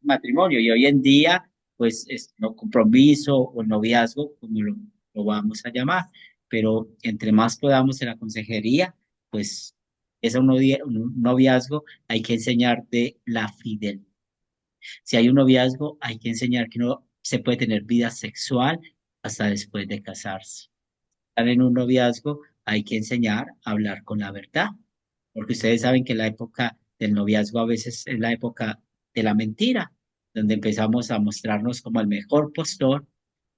matrimonio. Y hoy en día, pues, es no compromiso o noviazgo, como lo vamos a llamar, pero entre más podamos en la consejería, pues, es un noviazgo, hay que enseñar de la fidelidad. Si hay un noviazgo, hay que enseñar que no se puede tener vida sexual hasta después de casarse. Estar en un noviazgo, hay que enseñar a hablar con la verdad, porque ustedes saben que la época del noviazgo a veces es la época de la mentira, donde empezamos a mostrarnos como el mejor postor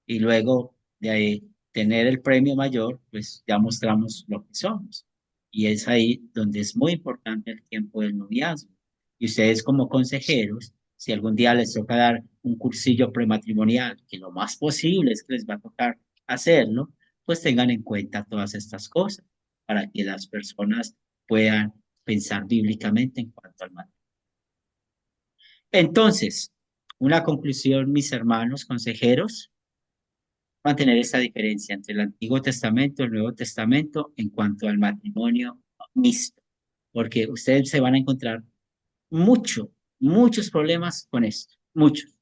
y luego de ahí tener el premio mayor, pues ya mostramos lo que somos. Y es ahí donde es muy importante el tiempo del noviazgo. Y ustedes como consejeros, si algún día les toca dar un cursillo prematrimonial, que lo más posible es que les va a tocar hacerlo, pues tengan en cuenta todas estas cosas para que las personas puedan pensar bíblicamente en cuanto al matrimonio. Entonces, Una conclusión, mis hermanos consejeros, mantener esta diferencia entre el Antiguo Testamento y el Nuevo Testamento en cuanto al matrimonio mixto, porque ustedes se van a encontrar muchos problemas con esto, muchos.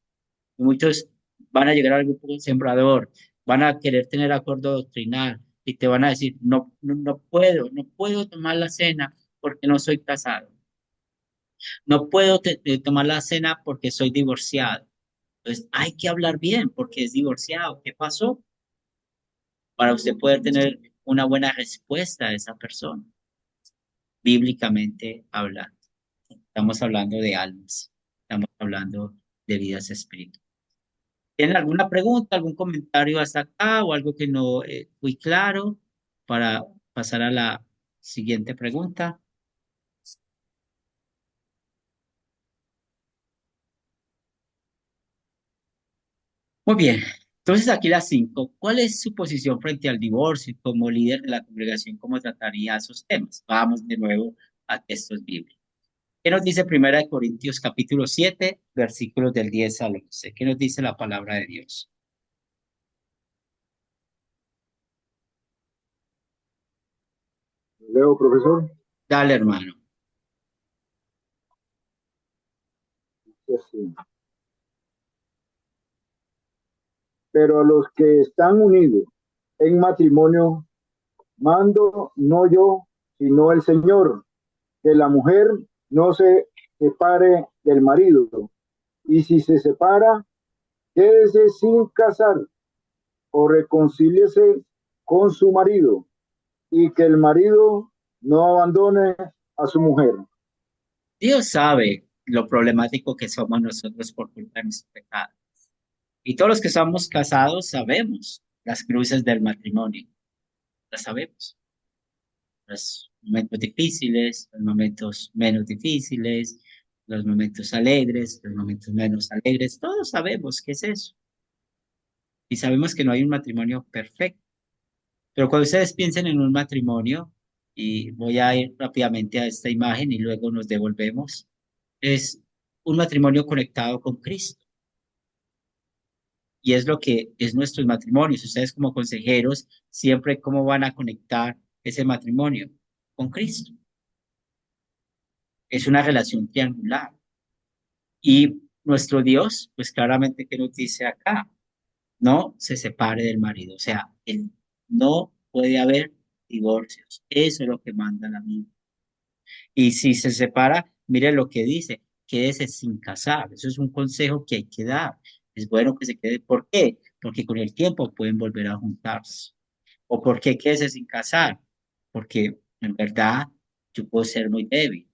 Muchos van a llegar al grupo del sembrador, van a querer tener acuerdo doctrinal y te van a decir, no puedo tomar la cena porque no soy casado. No puedo tomar la cena porque soy divorciado. Entonces, hay que hablar bien porque es divorciado. ¿Qué pasó? Para usted poder tener una buena respuesta a esa persona, bíblicamente hablando. Estamos hablando de almas, estamos hablando de vidas espirituales. ¿Tienen alguna pregunta, algún comentario hasta acá o algo que no fui claro para pasar a la siguiente pregunta? Muy bien. Entonces aquí las cinco. ¿Cuál es su posición frente al divorcio y como líder de la congregación? ¿Cómo trataría esos temas? Vamos de nuevo a textos bíblicos. ¿Qué nos dice Primera de Corintios capítulo 7, versículos del 10 al 11? ¿Qué nos dice la palabra de Dios? Leo, profesor. Dale, hermano. Así. Pero a los que están unidos en matrimonio, mando no yo, sino el Señor, que la mujer no se separe del marido. Y si se separa, quédese sin casar o reconcíliese con su marido y que el marido no abandone a su mujer. Dios sabe lo problemático que somos nosotros por culpa de nuestro pecado. Y todos los que somos casados sabemos las cruces del matrimonio, las sabemos. Los momentos difíciles, los momentos menos difíciles, los momentos alegres, los momentos menos alegres, todos sabemos qué es eso. Y sabemos que no hay un matrimonio perfecto. Pero cuando ustedes piensen en un matrimonio, y voy a ir rápidamente a esta imagen y luego nos devolvemos, es un matrimonio conectado con Cristo. Y es lo que es nuestros matrimonios. Ustedes como consejeros, siempre cómo van a conectar ese matrimonio con Cristo. Es una relación triangular. Y nuestro Dios, pues claramente, ¿qué nos dice acá? No se separe del marido. O sea, no puede haber divorcios. Eso es lo que manda la Biblia. Y si se separa, mire lo que dice, quédese sin casar. Eso es un consejo que hay que dar. Es bueno que se quede. ¿Por qué? Porque con el tiempo pueden volver a juntarse. ¿O por qué quédese sin casar? Porque en verdad yo puedo ser muy débil.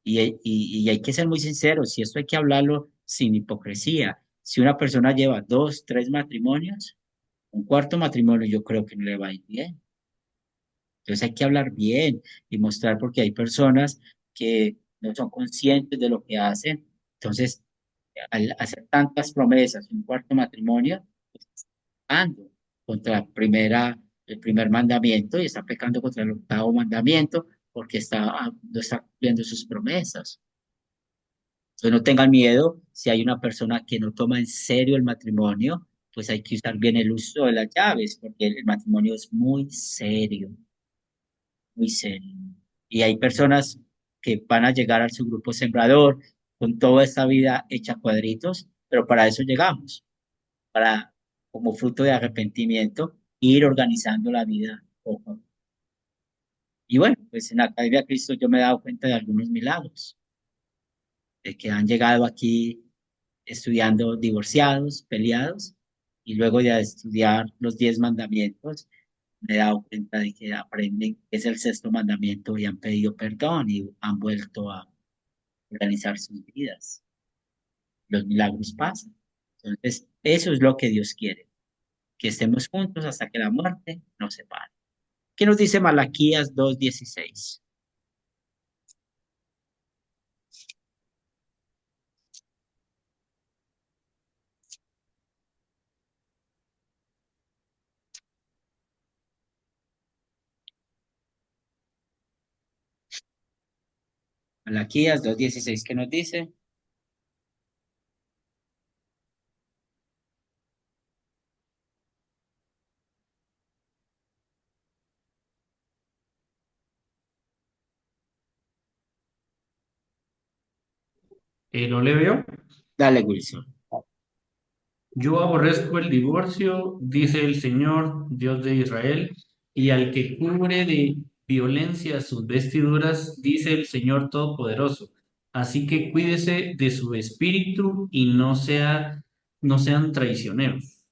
Y hay que ser muy sinceros. Y esto hay que hablarlo sin hipocresía. Si una persona lleva dos, tres matrimonios, un cuarto matrimonio, yo creo que no le va a ir bien. Entonces hay que hablar bien y mostrar porque hay personas que no son conscientes de lo que hacen. Entonces, al hacer tantas promesas, un cuarto matrimonio, pues, está pecando contra el primer mandamiento y está pecando contra el octavo mandamiento porque no está cumpliendo sus promesas. Entonces no tengan miedo, si hay una persona que no toma en serio el matrimonio, pues hay que usar bien el uso de las llaves, porque el matrimonio es muy serio, muy serio. Y hay personas que van a llegar a su grupo sembrador con toda esta vida hecha cuadritos, pero para eso llegamos, para, como fruto de arrepentimiento, ir organizando la vida poco a poco. Y bueno, pues en la Academia Cristo yo me he dado cuenta de algunos milagros, de que han llegado aquí estudiando divorciados, peleados, y luego de estudiar los 10 mandamientos, me he dado cuenta de que aprenden que es el sexto mandamiento y han pedido perdón y han vuelto a organizar sus vidas. Los milagros pasan. Entonces, eso es lo que Dios quiere, que estemos juntos hasta que la muerte nos separe. ¿Qué nos dice Malaquías 2:16? Malaquías 2:16, ¿qué nos dice? ¿Lo leo yo? Dale, Wilson. Yo aborrezco el divorcio, dice el Señor, Dios de Israel, y al que cubre de violencia sus vestiduras, dice el Señor Todopoderoso. Así que cuídese de su espíritu y no sean traicioneros.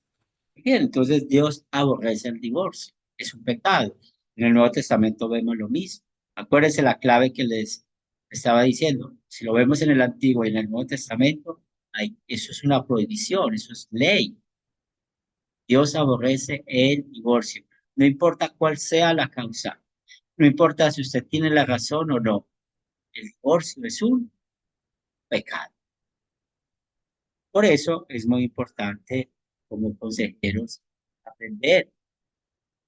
Bien, entonces Dios aborrece el divorcio. Es un pecado. En el Nuevo Testamento vemos lo mismo. Acuérdense la clave que les estaba diciendo. Si lo vemos en el Antiguo y en el Nuevo Testamento, eso es una prohibición, eso es ley. Dios aborrece el divorcio. No importa cuál sea la causa. No importa si usted tiene la razón o no. El divorcio es un pecado. Por eso es muy importante como consejeros aprender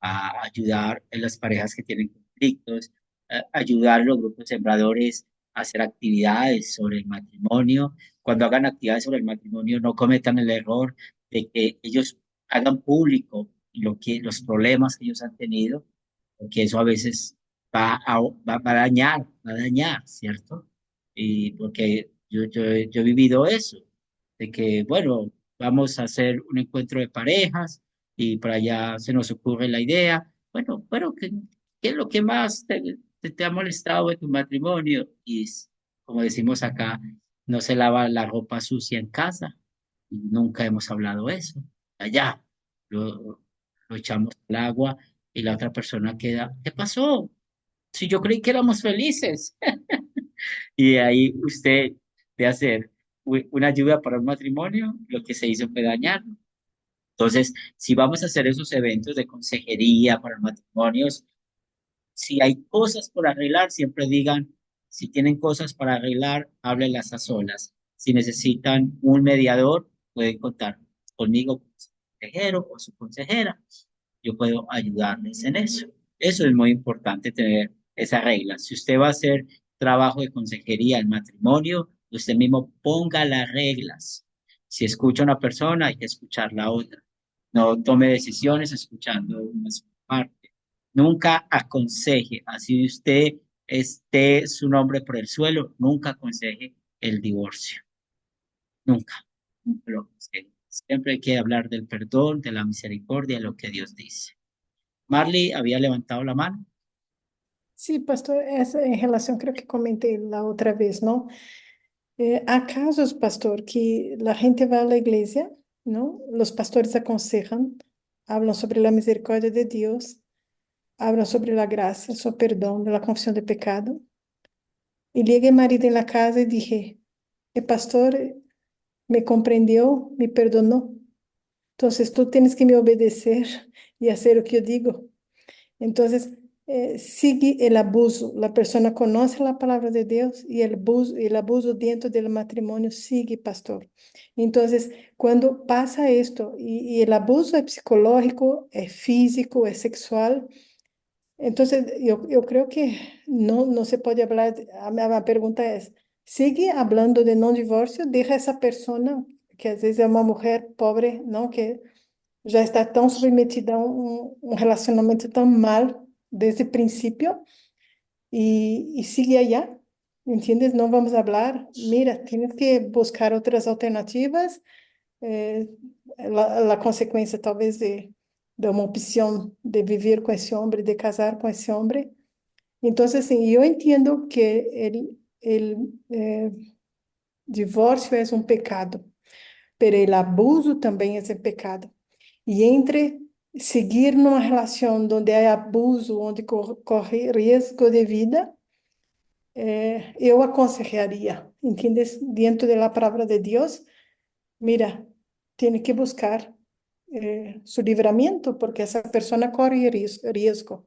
a ayudar en las parejas que tienen conflictos, ayudar a los grupos sembradores a hacer actividades sobre el matrimonio. Cuando hagan actividades sobre el matrimonio, no cometan el error de que ellos hagan público los problemas que ellos han tenido, porque eso a veces va a dañar, ¿cierto? Y porque yo he vivido eso, de que, bueno, vamos a hacer un encuentro de parejas y por allá se nos ocurre la idea, bueno, ¿qué es lo que más te ha molestado de tu matrimonio? Y como decimos acá, no se lava la ropa sucia en casa y nunca hemos hablado eso. Allá lo echamos al agua y la otra persona queda, ¿qué pasó? Si yo creí que éramos felices. Y de ahí usted de hacer una ayuda para un matrimonio, lo que se hizo fue dañarlo. Entonces, si vamos a hacer esos eventos de consejería para matrimonios, si hay cosas por arreglar, siempre digan, si tienen cosas para arreglar, háblenlas a solas. Si necesitan un mediador, pueden contar conmigo, como su consejero o su consejera. Yo puedo ayudarles en eso. Eso es muy importante tener esa regla. Si usted va a hacer trabajo de consejería en matrimonio, usted mismo ponga las reglas. Si escucha a una persona, hay que escuchar la otra. No tome decisiones escuchando una sola parte. Nunca aconseje, así usted esté su nombre por el suelo, nunca aconseje el divorcio. Nunca, nunca lo aconseje. Siempre hay que hablar del perdón, de la misericordia, lo que Dios dice. Marley había levantado la mano. Sí, pastor, esa en relación creo que comenté la otra vez, ¿no? Há casos, pastor, que la gente va a la iglesia, ¿no? Los pastores aconsejan, hablan sobre la misericordia de Dios, hablan sobre la gracia, su perdón, la confesión de pecado. Y llega el marido en la casa y dije, el pastor me comprendió, me perdonó. Entonces tú tienes que me obedecer y hacer lo que yo digo. Entonces, sigue el abuso. La persona conoce la palabra de Dios y el abuso dentro del matrimonio sigue, pastor. Entonces, cuando pasa esto y el abuso es psicológico, es físico, es sexual, entonces yo creo que no se puede hablar. A pregunta es, ¿sigue hablando de no divorcio? Deja a esa persona, que a veces es una mujer pobre, ¿no? Que já está tão submetida a um relacionamento tão mal desde o princípio e sigue allá, ¿entiendes? No vamos a hablar, mira, tienes que buscar otras alternativas, eh, la consecuencia talvez de uma opção de viver com esse homem, de casar com esse homem. Então, assim, eu entendo que el divórcio é um pecado, pero el abuso também é um pecado. E entre seguir numa relação onde há abuso, onde corre risco de vida, eu aconselharia, ¿entiendes? Dentro da palavra de Deus, mira, tem que buscar su livramento, porque essa pessoa corre risco.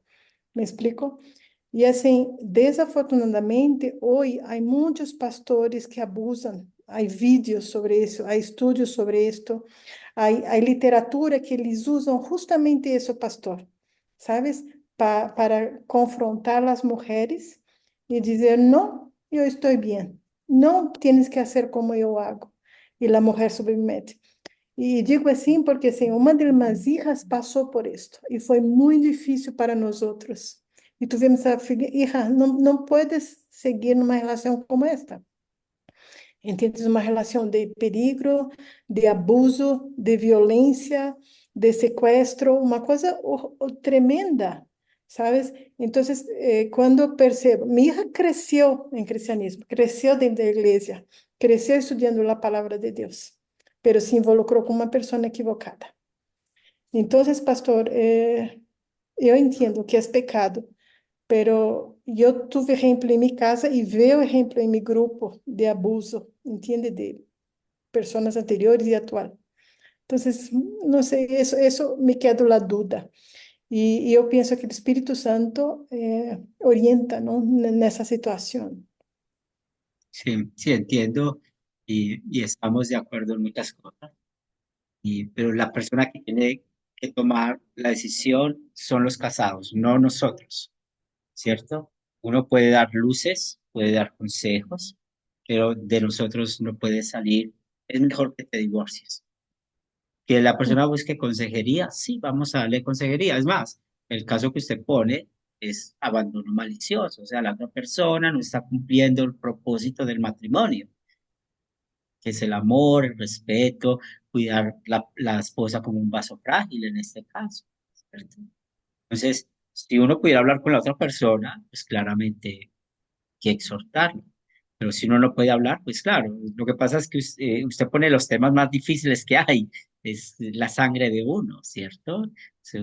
¿Me explico? E assim, desafortunadamente, hoje há muitos pastores que abusam. Há vídeos sobre isso, há estudos sobre isto, há literatura que eles usam justamente isso, pastor, sabes? Para confrontar as mulheres e dizer: não, eu estou bem, não tienes que fazer como eu hago. E a mulher submete. E digo assim porque assim, uma de minhas filhas passou por isto e foi muito difícil para nós outros. E tivemos a filha, hija, não puedes seguir numa relação como esta. ¿Entiendes? Uma relação de perigo, de abuso, de violência, de sequestro, uma coisa tremenda, ¿sabes? Entonces, cuando percebo, mi hija creció en cristianismo, creció dentro de la iglesia, creció estudiando la palabra de Dios, pero se involucró con una persona equivocada. Entonces, pastor, yo entiendo que es pecado, pero yo tuve ejemplo en mi casa y veo ejemplo en mi grupo de abuso, ¿entiende? De personas anteriores y actual. Entonces, no sé, eso me queda la duda. Y yo pienso que el Espíritu Santo orienta, ¿no? En esa situación. Sí, sí, entiendo y estamos de acuerdo en muchas cosas. Pero la persona que tiene que tomar la decisión son los casados, no nosotros, ¿cierto? Uno puede dar luces, puede dar consejos, pero de nosotros no puede salir. Es mejor que te divorcies. Que la persona busque consejería, sí, vamos a darle consejería. Es más, el caso que usted pone es abandono malicioso, o sea, la otra persona no está cumpliendo el propósito del matrimonio, que es el amor, el respeto, cuidar la esposa como un vaso frágil en este caso, ¿cierto? Entonces, si uno pudiera hablar con la otra persona, pues claramente que exhortarlo. Pero si uno no puede hablar, pues claro, lo que pasa es que usted pone los temas más difíciles que hay, es la sangre de uno, ¿cierto? Su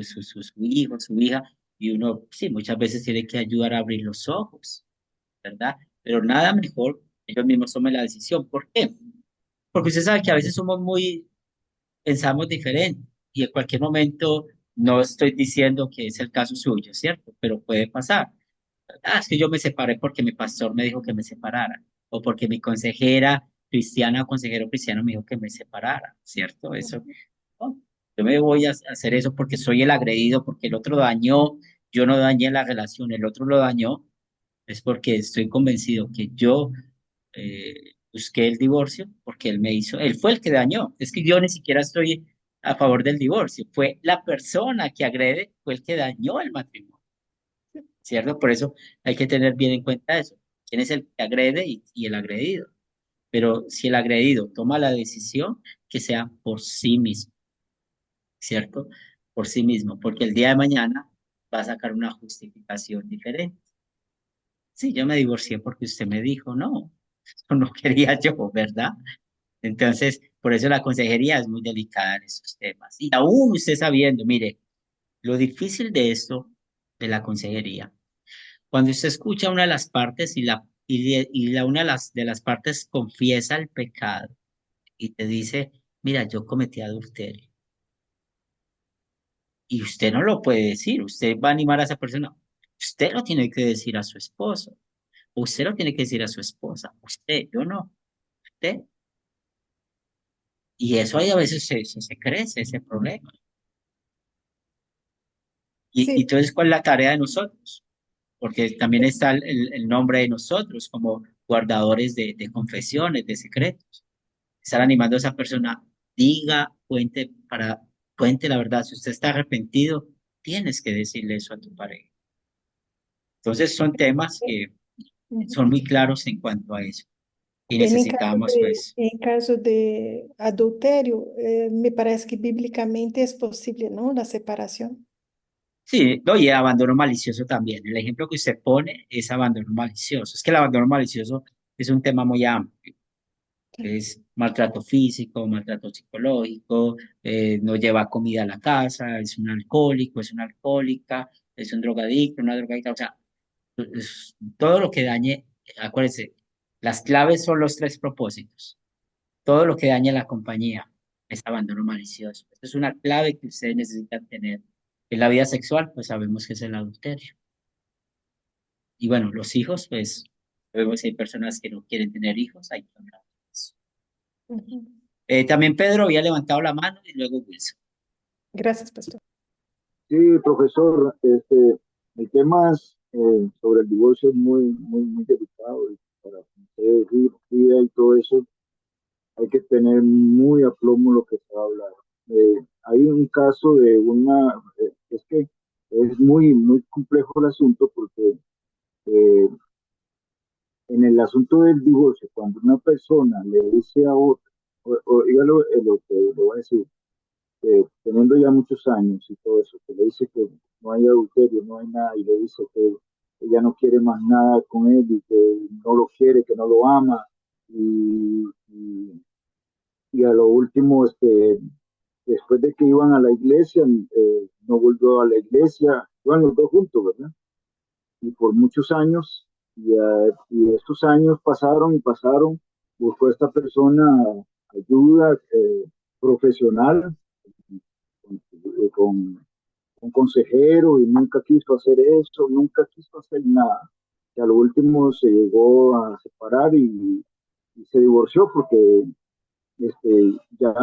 hijo, su hija, y uno, sí, muchas veces tiene que ayudar a abrir los ojos, ¿verdad? Pero nada mejor, ellos mismos tomen la decisión. ¿Por qué? Porque usted sabe que a veces pensamos diferente y en cualquier momento, no estoy diciendo que es el caso suyo, ¿cierto? Pero puede pasar. Es que yo me separé porque mi pastor me dijo que me separara, o porque mi consejera cristiana o consejero cristiano me dijo que me separara, ¿cierto? Eso, ¿no? Yo me voy a hacer eso porque soy el agredido, porque el otro dañó, yo no dañé la relación, el otro lo dañó, es porque estoy convencido que yo busqué el divorcio porque él me hizo, él fue el que dañó. Es que yo ni siquiera estoy a favor del divorcio, fue la persona que agrede, fue el que dañó el matrimonio, ¿cierto? Por eso hay que tener bien en cuenta eso. ¿Quién es el que agrede y el agredido? Pero si el agredido toma la decisión, que sea por sí mismo, ¿cierto? Por sí mismo, porque el día de mañana va a sacar una justificación diferente. Sí, yo me divorcié porque usted me dijo, no, eso no quería yo, ¿verdad? Entonces, por eso la consejería es muy delicada en esos temas. Y aún usted sabiendo, mire, lo difícil de esto, de la consejería, cuando usted escucha a una de las partes una de las partes confiesa el pecado y te dice, mira, yo cometí adulterio. Y usted no lo puede decir, usted va a animar a esa persona. Usted lo tiene que decir a su esposo, usted lo tiene que decir a su esposa, usted, yo no, usted. Y eso ahí a veces se crece ese problema. Y Sí, entonces, ¿cuál es la tarea de nosotros? Porque también está el nombre de nosotros como guardadores de confesiones, de secretos. Estar animando a esa persona, diga, cuente la verdad. Si usted está arrepentido, tienes que decirle eso a tu pareja. Entonces, son temas que ujú. son muy claros en cuanto a eso. Y En necesitamos, pues, caso de adulterio, me parece que bíblicamente es posible, ¿no? La separación. sí, no, y abandono malicioso también. El ejemplo que usted pone es abandono malicioso. Es que el abandono malicioso es un tema muy amplio. Es maltrato físico, maltrato psicológico, no lleva comida a la casa, es un alcohólico, es una alcohólica, es un drogadicto, una drogadicta, o sea, todo lo que dañe, acuérdense, las claves son los tres propósitos. Todo lo que dañe la compañía es abandono malicioso. Esa es una clave que ustedes necesitan tener. En la vida sexual, pues sabemos que es el adulterio. Y bueno, los hijos, pues sabemos que hay personas que no quieren tener hijos, hay que hablar de eso. Ujú. También Pedro había levantado la mano y luego Wilson. Gracias, pastor. Sí, profesor, el tema sobre el divorcio es muy delicado y para ustedes vida y todo eso hay que tener muy a plomo lo que se va a hablar. Hay un caso de es que es muy complejo el asunto porque eh, en el asunto del divorcio, cuando una persona le dice a otra, oiga lo que le voy a decir, teniendo ya muchos años y todo eso, que le dice que no hay adulterio, no hay nada, y le dice que ella no quiere más nada con él y que no lo quiere, que no lo ama, y, y, y a lo último, después de que iban a la iglesia, no volvió a la iglesia, iban los dos juntos, ¿verdad? Y por muchos años, y estos años pasaron y pasaron, buscó esta persona ayuda profesional, con un consejero, y nunca quiso hacer eso, nunca quiso hacer nada. Que a lo último se llegó a separar y se divorció porque ya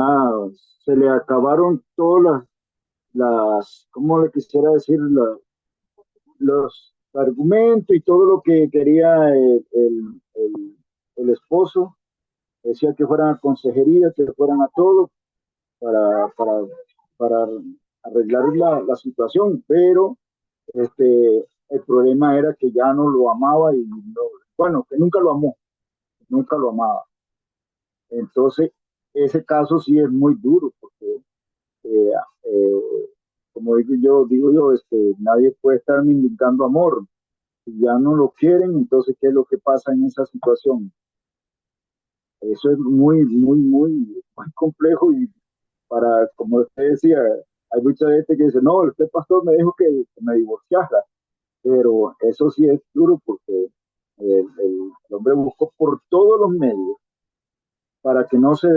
se le acabaron todas ¿cómo le quisiera decir? Los argumentos y todo lo que quería el esposo. Decía que fueran a consejería, que fueran a todo para, para, para arreglar situación, pero el problema era que ya no lo amaba y bueno, que nunca lo amó, nunca lo amaba. Entonces, ese caso sí es muy duro porque, eh, eh, como digo yo, nadie puede estar indicando amor. Si ya no lo quieren, entonces, ¿qué es lo que pasa en esa situación? Eso es muy, muy, muy, muy complejo y como usted decía, hay mucha gente que dice, no, usted pastor me dijo que me divorciara, pero eso sí es duro porque el hombre buscó por todos los medios para que no se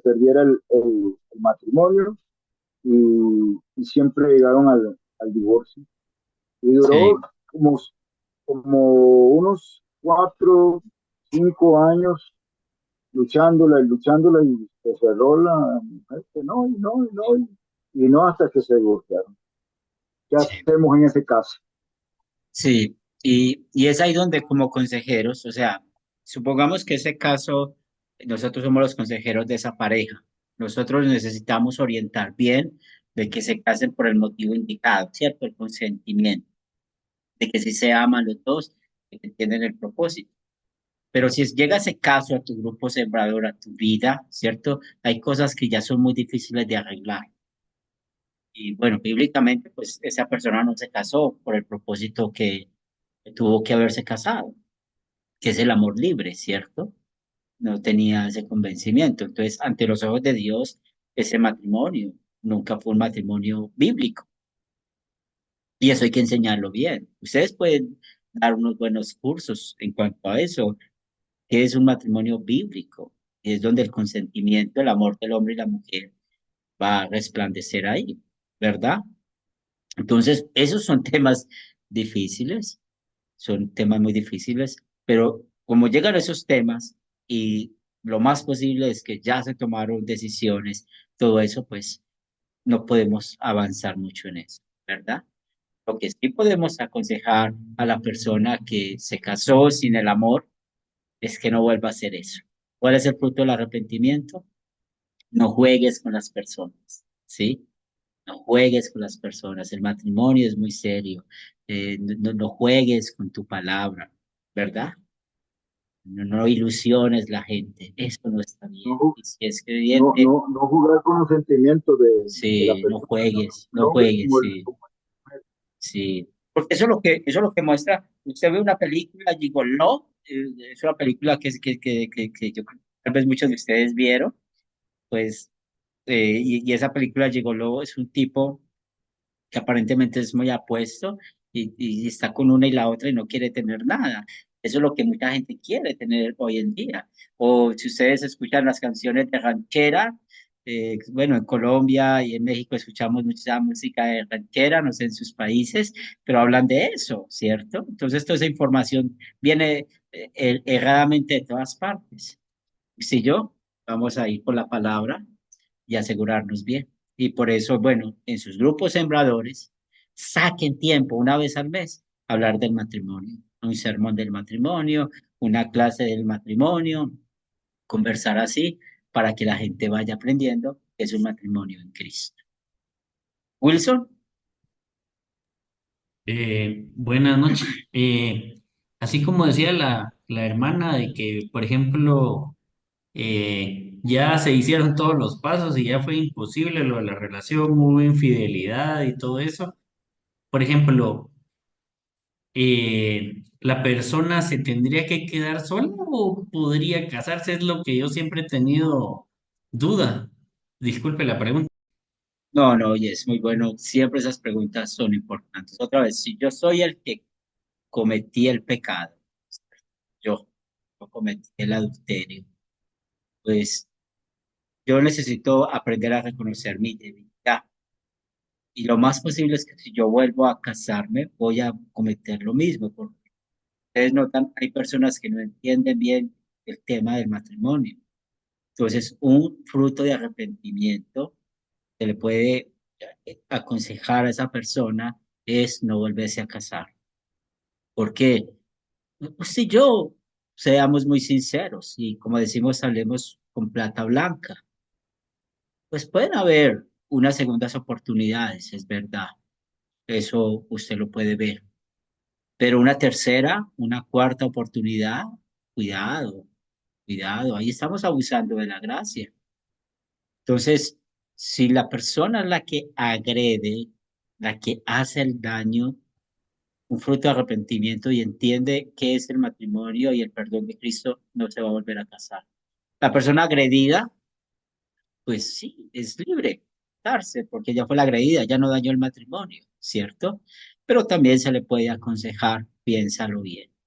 perdiera el matrimonio, y siempre llegaron al divorcio. Y duró Sí, como, como unos 4, 5 años luchándola y luchándola, y se cerró la mujer, que no, y no, y no, y no, hasta que se divorciaron. ¿Qué sí, hacemos en ese caso? sí. Y es ahí donde como consejeros, o sea, supongamos que ese caso, nosotros somos los consejeros de esa pareja. Nosotros necesitamos orientar bien de que se casen por el motivo indicado, ¿cierto? El consentimiento, de que si se aman los dos, de que tienen el propósito. Pero si llega ese caso a tu grupo sembrador, a tu vida, ¿cierto? Hay cosas que ya son muy difíciles de arreglar. Y bueno, bíblicamente, pues esa persona no se casó por el propósito que tuvo que haberse casado, que es el amor libre, ¿cierto? No tenía ese convencimiento. Entonces, ante los ojos de Dios, ese matrimonio nunca fue un matrimonio bíblico. Y eso hay que enseñarlo bien. Ustedes pueden dar unos buenos cursos en cuanto a eso, que es un matrimonio bíblico, y es donde el consentimiento, el amor del hombre y la mujer va a resplandecer ahí, ¿verdad? Entonces, esos son temas difíciles, son temas muy difíciles, pero como llegan esos temas y lo más posible es que ya se tomaron decisiones, todo eso, pues no podemos avanzar mucho en eso, ¿verdad? Lo que sí podemos aconsejar a la persona que se casó sin el amor es que no vuelva a hacer eso. ¿Cuál es el fruto del arrepentimiento? No juegues con las personas, ¿sí? No juegues con las personas. El matrimonio es muy serio. No juegues con tu palabra, ¿verdad? No ilusiones la gente. Eso no está bien. No, Y si es creyente, no jugar con los sentimientos de la sí, no persona, tanto juegues, el no hombre juegues, sí, como la mujer. sí. Porque eso es lo que muestra. Usted ve una película, Gigoló, es una película que yo creo que tal vez muchos de ustedes vieron, pues, y esa película Gigoló es un tipo que aparentemente es muy apuesto y está con una y la otra y no quiere tener nada. Eso es lo que mucha gente quiere tener hoy en día. O si ustedes escuchan las canciones de ranchera, bueno, en Colombia y en México escuchamos mucha música de ranchera, no sé en sus países, pero hablan de eso, ¿cierto? Entonces, toda esa información viene erradamente de todas partes. Si yo, vamos a ir por la palabra y asegurarnos bien. Y por eso, bueno, en sus grupos sembradores, saquen tiempo una vez al mes a hablar del matrimonio, un sermón del matrimonio, una clase del matrimonio, conversar así para que la gente vaya aprendiendo que es un matrimonio en Cristo. Wilson, Buenas noches. Así como decía la hermana de que, por ejemplo, ya se hicieron todos los pasos y ya fue imposible lo de la relación, hubo infidelidad y todo eso. Por ejemplo, ¿la persona se tendría que quedar sola o podría casarse? Es lo que yo siempre he tenido duda. Disculpe la pregunta. No, no, y es muy bueno. Siempre esas preguntas son importantes. Otra vez, si yo soy el que cometí el pecado, yo, yo cometí el adulterio, pues yo necesito aprender a reconocer mi debilidad. Y lo más posible es que si yo vuelvo a casarme, voy a cometer lo mismo, porque ustedes notan, hay personas que no entienden bien el tema del matrimonio. Entonces, un fruto de arrepentimiento se le puede aconsejar a esa persona es no volverse a casar. Porque usted y yo seamos muy sinceros y como decimos, hablemos con plata blanca. Pues pueden haber unas segundas oportunidades, es verdad. Eso usted lo puede ver. Pero una tercera, una cuarta oportunidad, cuidado, cuidado. Ahí estamos abusando de la gracia. Entonces, si la persona es la que agrede, la que hace el daño, un fruto de arrepentimiento y entiende qué es el matrimonio y el perdón de Cristo, no se va a volver a casar. La persona agredida, pues sí, es libre de casarse porque ya fue la agredida, ya no dañó el matrimonio, ¿cierto? Pero también se le puede aconsejar, piénsalo bien,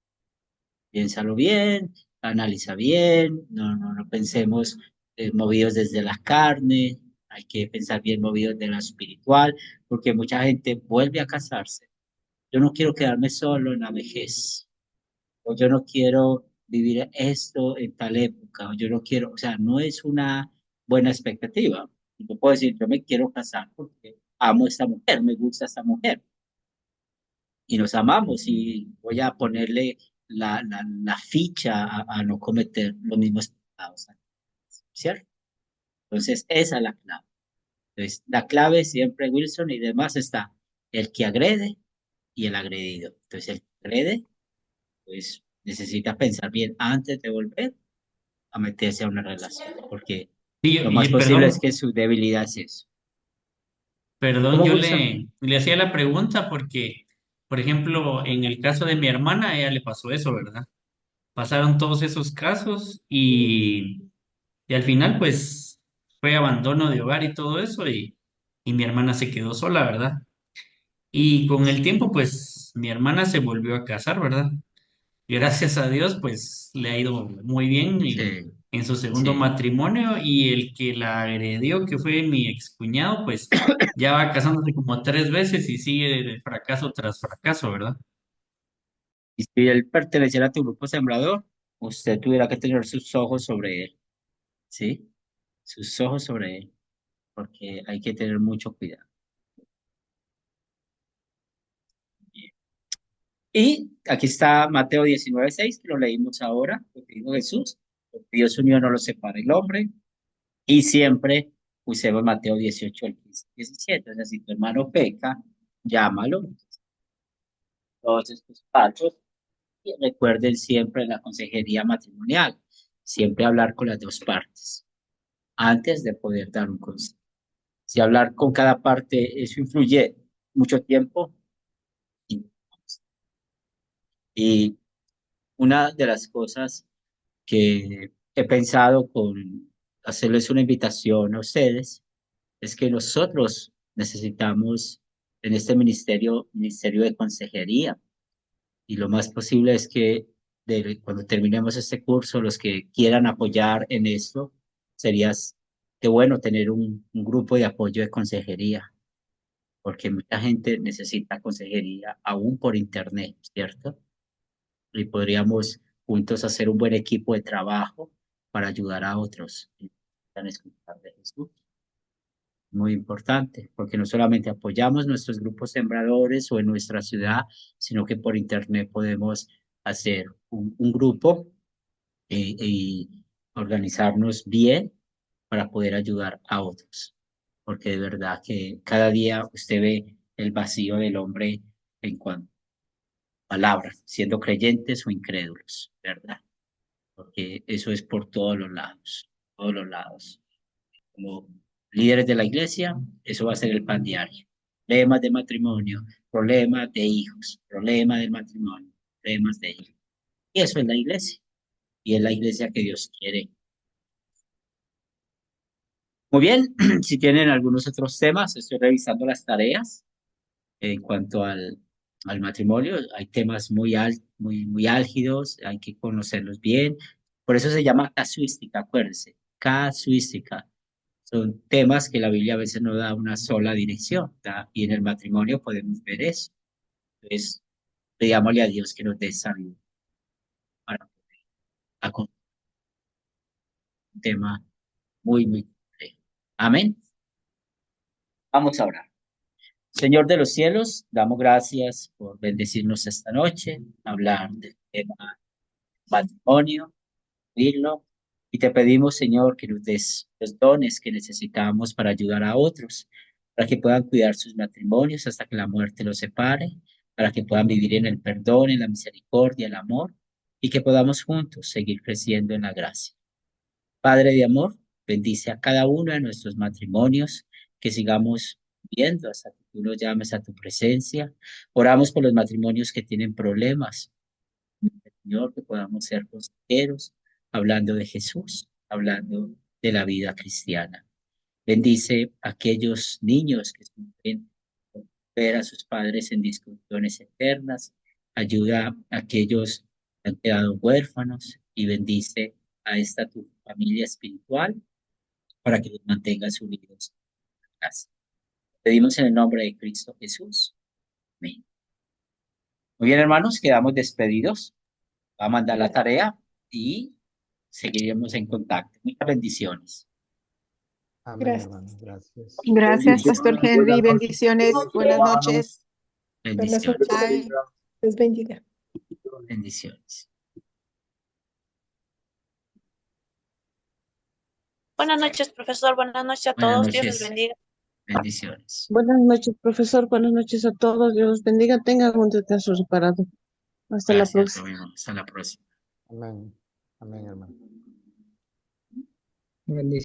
analiza bien, no pensemos movidos desde la carne, hay que pensar bien movidos de lo espiritual, porque mucha gente vuelve a casarse. Yo no quiero quedarme solo en la vejez, o yo no quiero vivir esto en tal época, o yo no quiero, o sea, no es una buena expectativa. Yo puedo decir, yo me quiero casar porque amo a esta mujer, me gusta esta mujer, y nos amamos, y voy a ponerle la ficha a no cometer los mismos pecados, ¿cierto? Entonces, esa es la clave. Entonces, la clave siempre, Wilson, y demás está el que agrede y el agredido. Entonces, el que agrede pues necesita pensar bien antes de volver a meterse a una relación, porque Sí, lo más posible es perdón, que su debilidad es eso. perdón, ¿Cómo, yo Wilson? le hacía la pregunta porque, por ejemplo, en el caso de mi hermana, a ella le pasó eso, ¿verdad? Pasaron todos esos casos y al final, pues, fue abandono de hogar y todo eso y mi hermana se quedó sola, ¿verdad? Y con el tiempo, pues, mi hermana se volvió a casar, ¿verdad? Gracias a Dios, pues le ha ido muy bien Sí, en su segundo sí. matrimonio y el que la agredió, que fue mi excuñado, pues ya va casándose como 3 veces y sigue de fracaso tras fracaso, ¿verdad? Y si él perteneciera a tu grupo sembrador, usted tuviera que tener sus ojos sobre él, ¿sí? Sus ojos sobre él, porque hay que tener mucho cuidado. Y aquí está Mateo 19:6, que lo leímos ahora, lo que dijo Jesús. Lo que Dios unió no lo separa el hombre. Y siempre usemos Mateo 18, el 15, 17. O sea, si tu hermano peca, llámalo, todos estos pasos. Y recuerden siempre la consejería matrimonial, siempre hablar con las dos partes antes de poder dar un consejo. Si hablar con cada parte, eso influye mucho tiempo. Y una de las cosas que he pensado con hacerles una invitación a ustedes es que nosotros necesitamos en este ministerio de consejería. Y lo más posible es que cuando terminemos este curso, los que quieran apoyar en esto, sería qué bueno tener un grupo de apoyo de consejería, porque mucha gente necesita consejería aún por internet, ¿cierto? Y podríamos juntos hacer un buen equipo de trabajo para ayudar a otros que necesitan escuchar de Jesús. Muy importante, porque no solamente apoyamos nuestros grupos sembradores o en nuestra ciudad, sino que por internet podemos hacer un grupo y organizarnos bien para poder ayudar a otros. Porque de verdad que cada día usted ve el vacío del hombre en cuanto palabra, siendo creyentes o incrédulos, ¿verdad? Porque eso es por todos los lados. Como líderes de la iglesia, eso va a ser el pan diario. Problemas de matrimonio, problemas de hijos, problemas de matrimonio, problemas de hijos. Y eso es la iglesia. Y es la iglesia que Dios quiere. Muy bien, si tienen algunos otros temas, estoy revisando las tareas en cuanto al matrimonio. Hay temas muy álgidos, hay que conocerlos bien. Por eso se llama casuística, acuérdense, casuística. Son temas que la Biblia a veces no da una sola dirección, ¿tá? Y en el matrimonio podemos ver eso. Entonces, pidámosle a Dios que nos dé sabiduría para acon- un tema muy complejo. Amén. Vamos a orar. Señor de los cielos, damos gracias por bendecirnos esta noche, hablar del tema matrimonio, vivirlo, y te pedimos, Señor, que nos des los dones que necesitamos para ayudar a otros, para que puedan cuidar sus matrimonios hasta que la muerte los separe, para que puedan vivir en el perdón, en la misericordia, el amor, y que podamos juntos seguir creciendo en la gracia. Padre de amor, bendice a cada uno de nuestros matrimonios, que sigamos viendo hasta que tú nos llames a tu presencia. Oramos por los matrimonios que tienen problemas, Señor, que podamos ser consejeros, hablando de Jesús, hablando de la vida cristiana. Bendice a aquellos niños que sufren por ver a sus padres en discusiones eternas. Ayuda a aquellos que han quedado huérfanos y bendice a esta tu familia espiritual para que los mantengas unidos en casa. Pedimos en el nombre de Cristo Jesús. Amén. Muy bien, hermanos, quedamos despedidos. Va a mandar la tarea y seguiremos en contacto. Muchas bendiciones. Amén, Gracias. hermano. Gracias. Gracias, Pastor Bendiciones, Henry. buenas noches, Bendiciones. Buenas hermanos. noches. Buenas Bendiciones. noches. Bye. Dios bendiga. Bendiciones. Buenas noches, profesor. Buenas noches a Buenas todos. Dios les noches. bendiga. Bendiciones. Buenas noches, profesor. Buenas noches a todos. Dios los bendiga. Tengan un descanso reparado. Hasta la Gracias, próxima. lo mismo. Hasta la próxima. Amén. Amén, hermano. Bendiciones.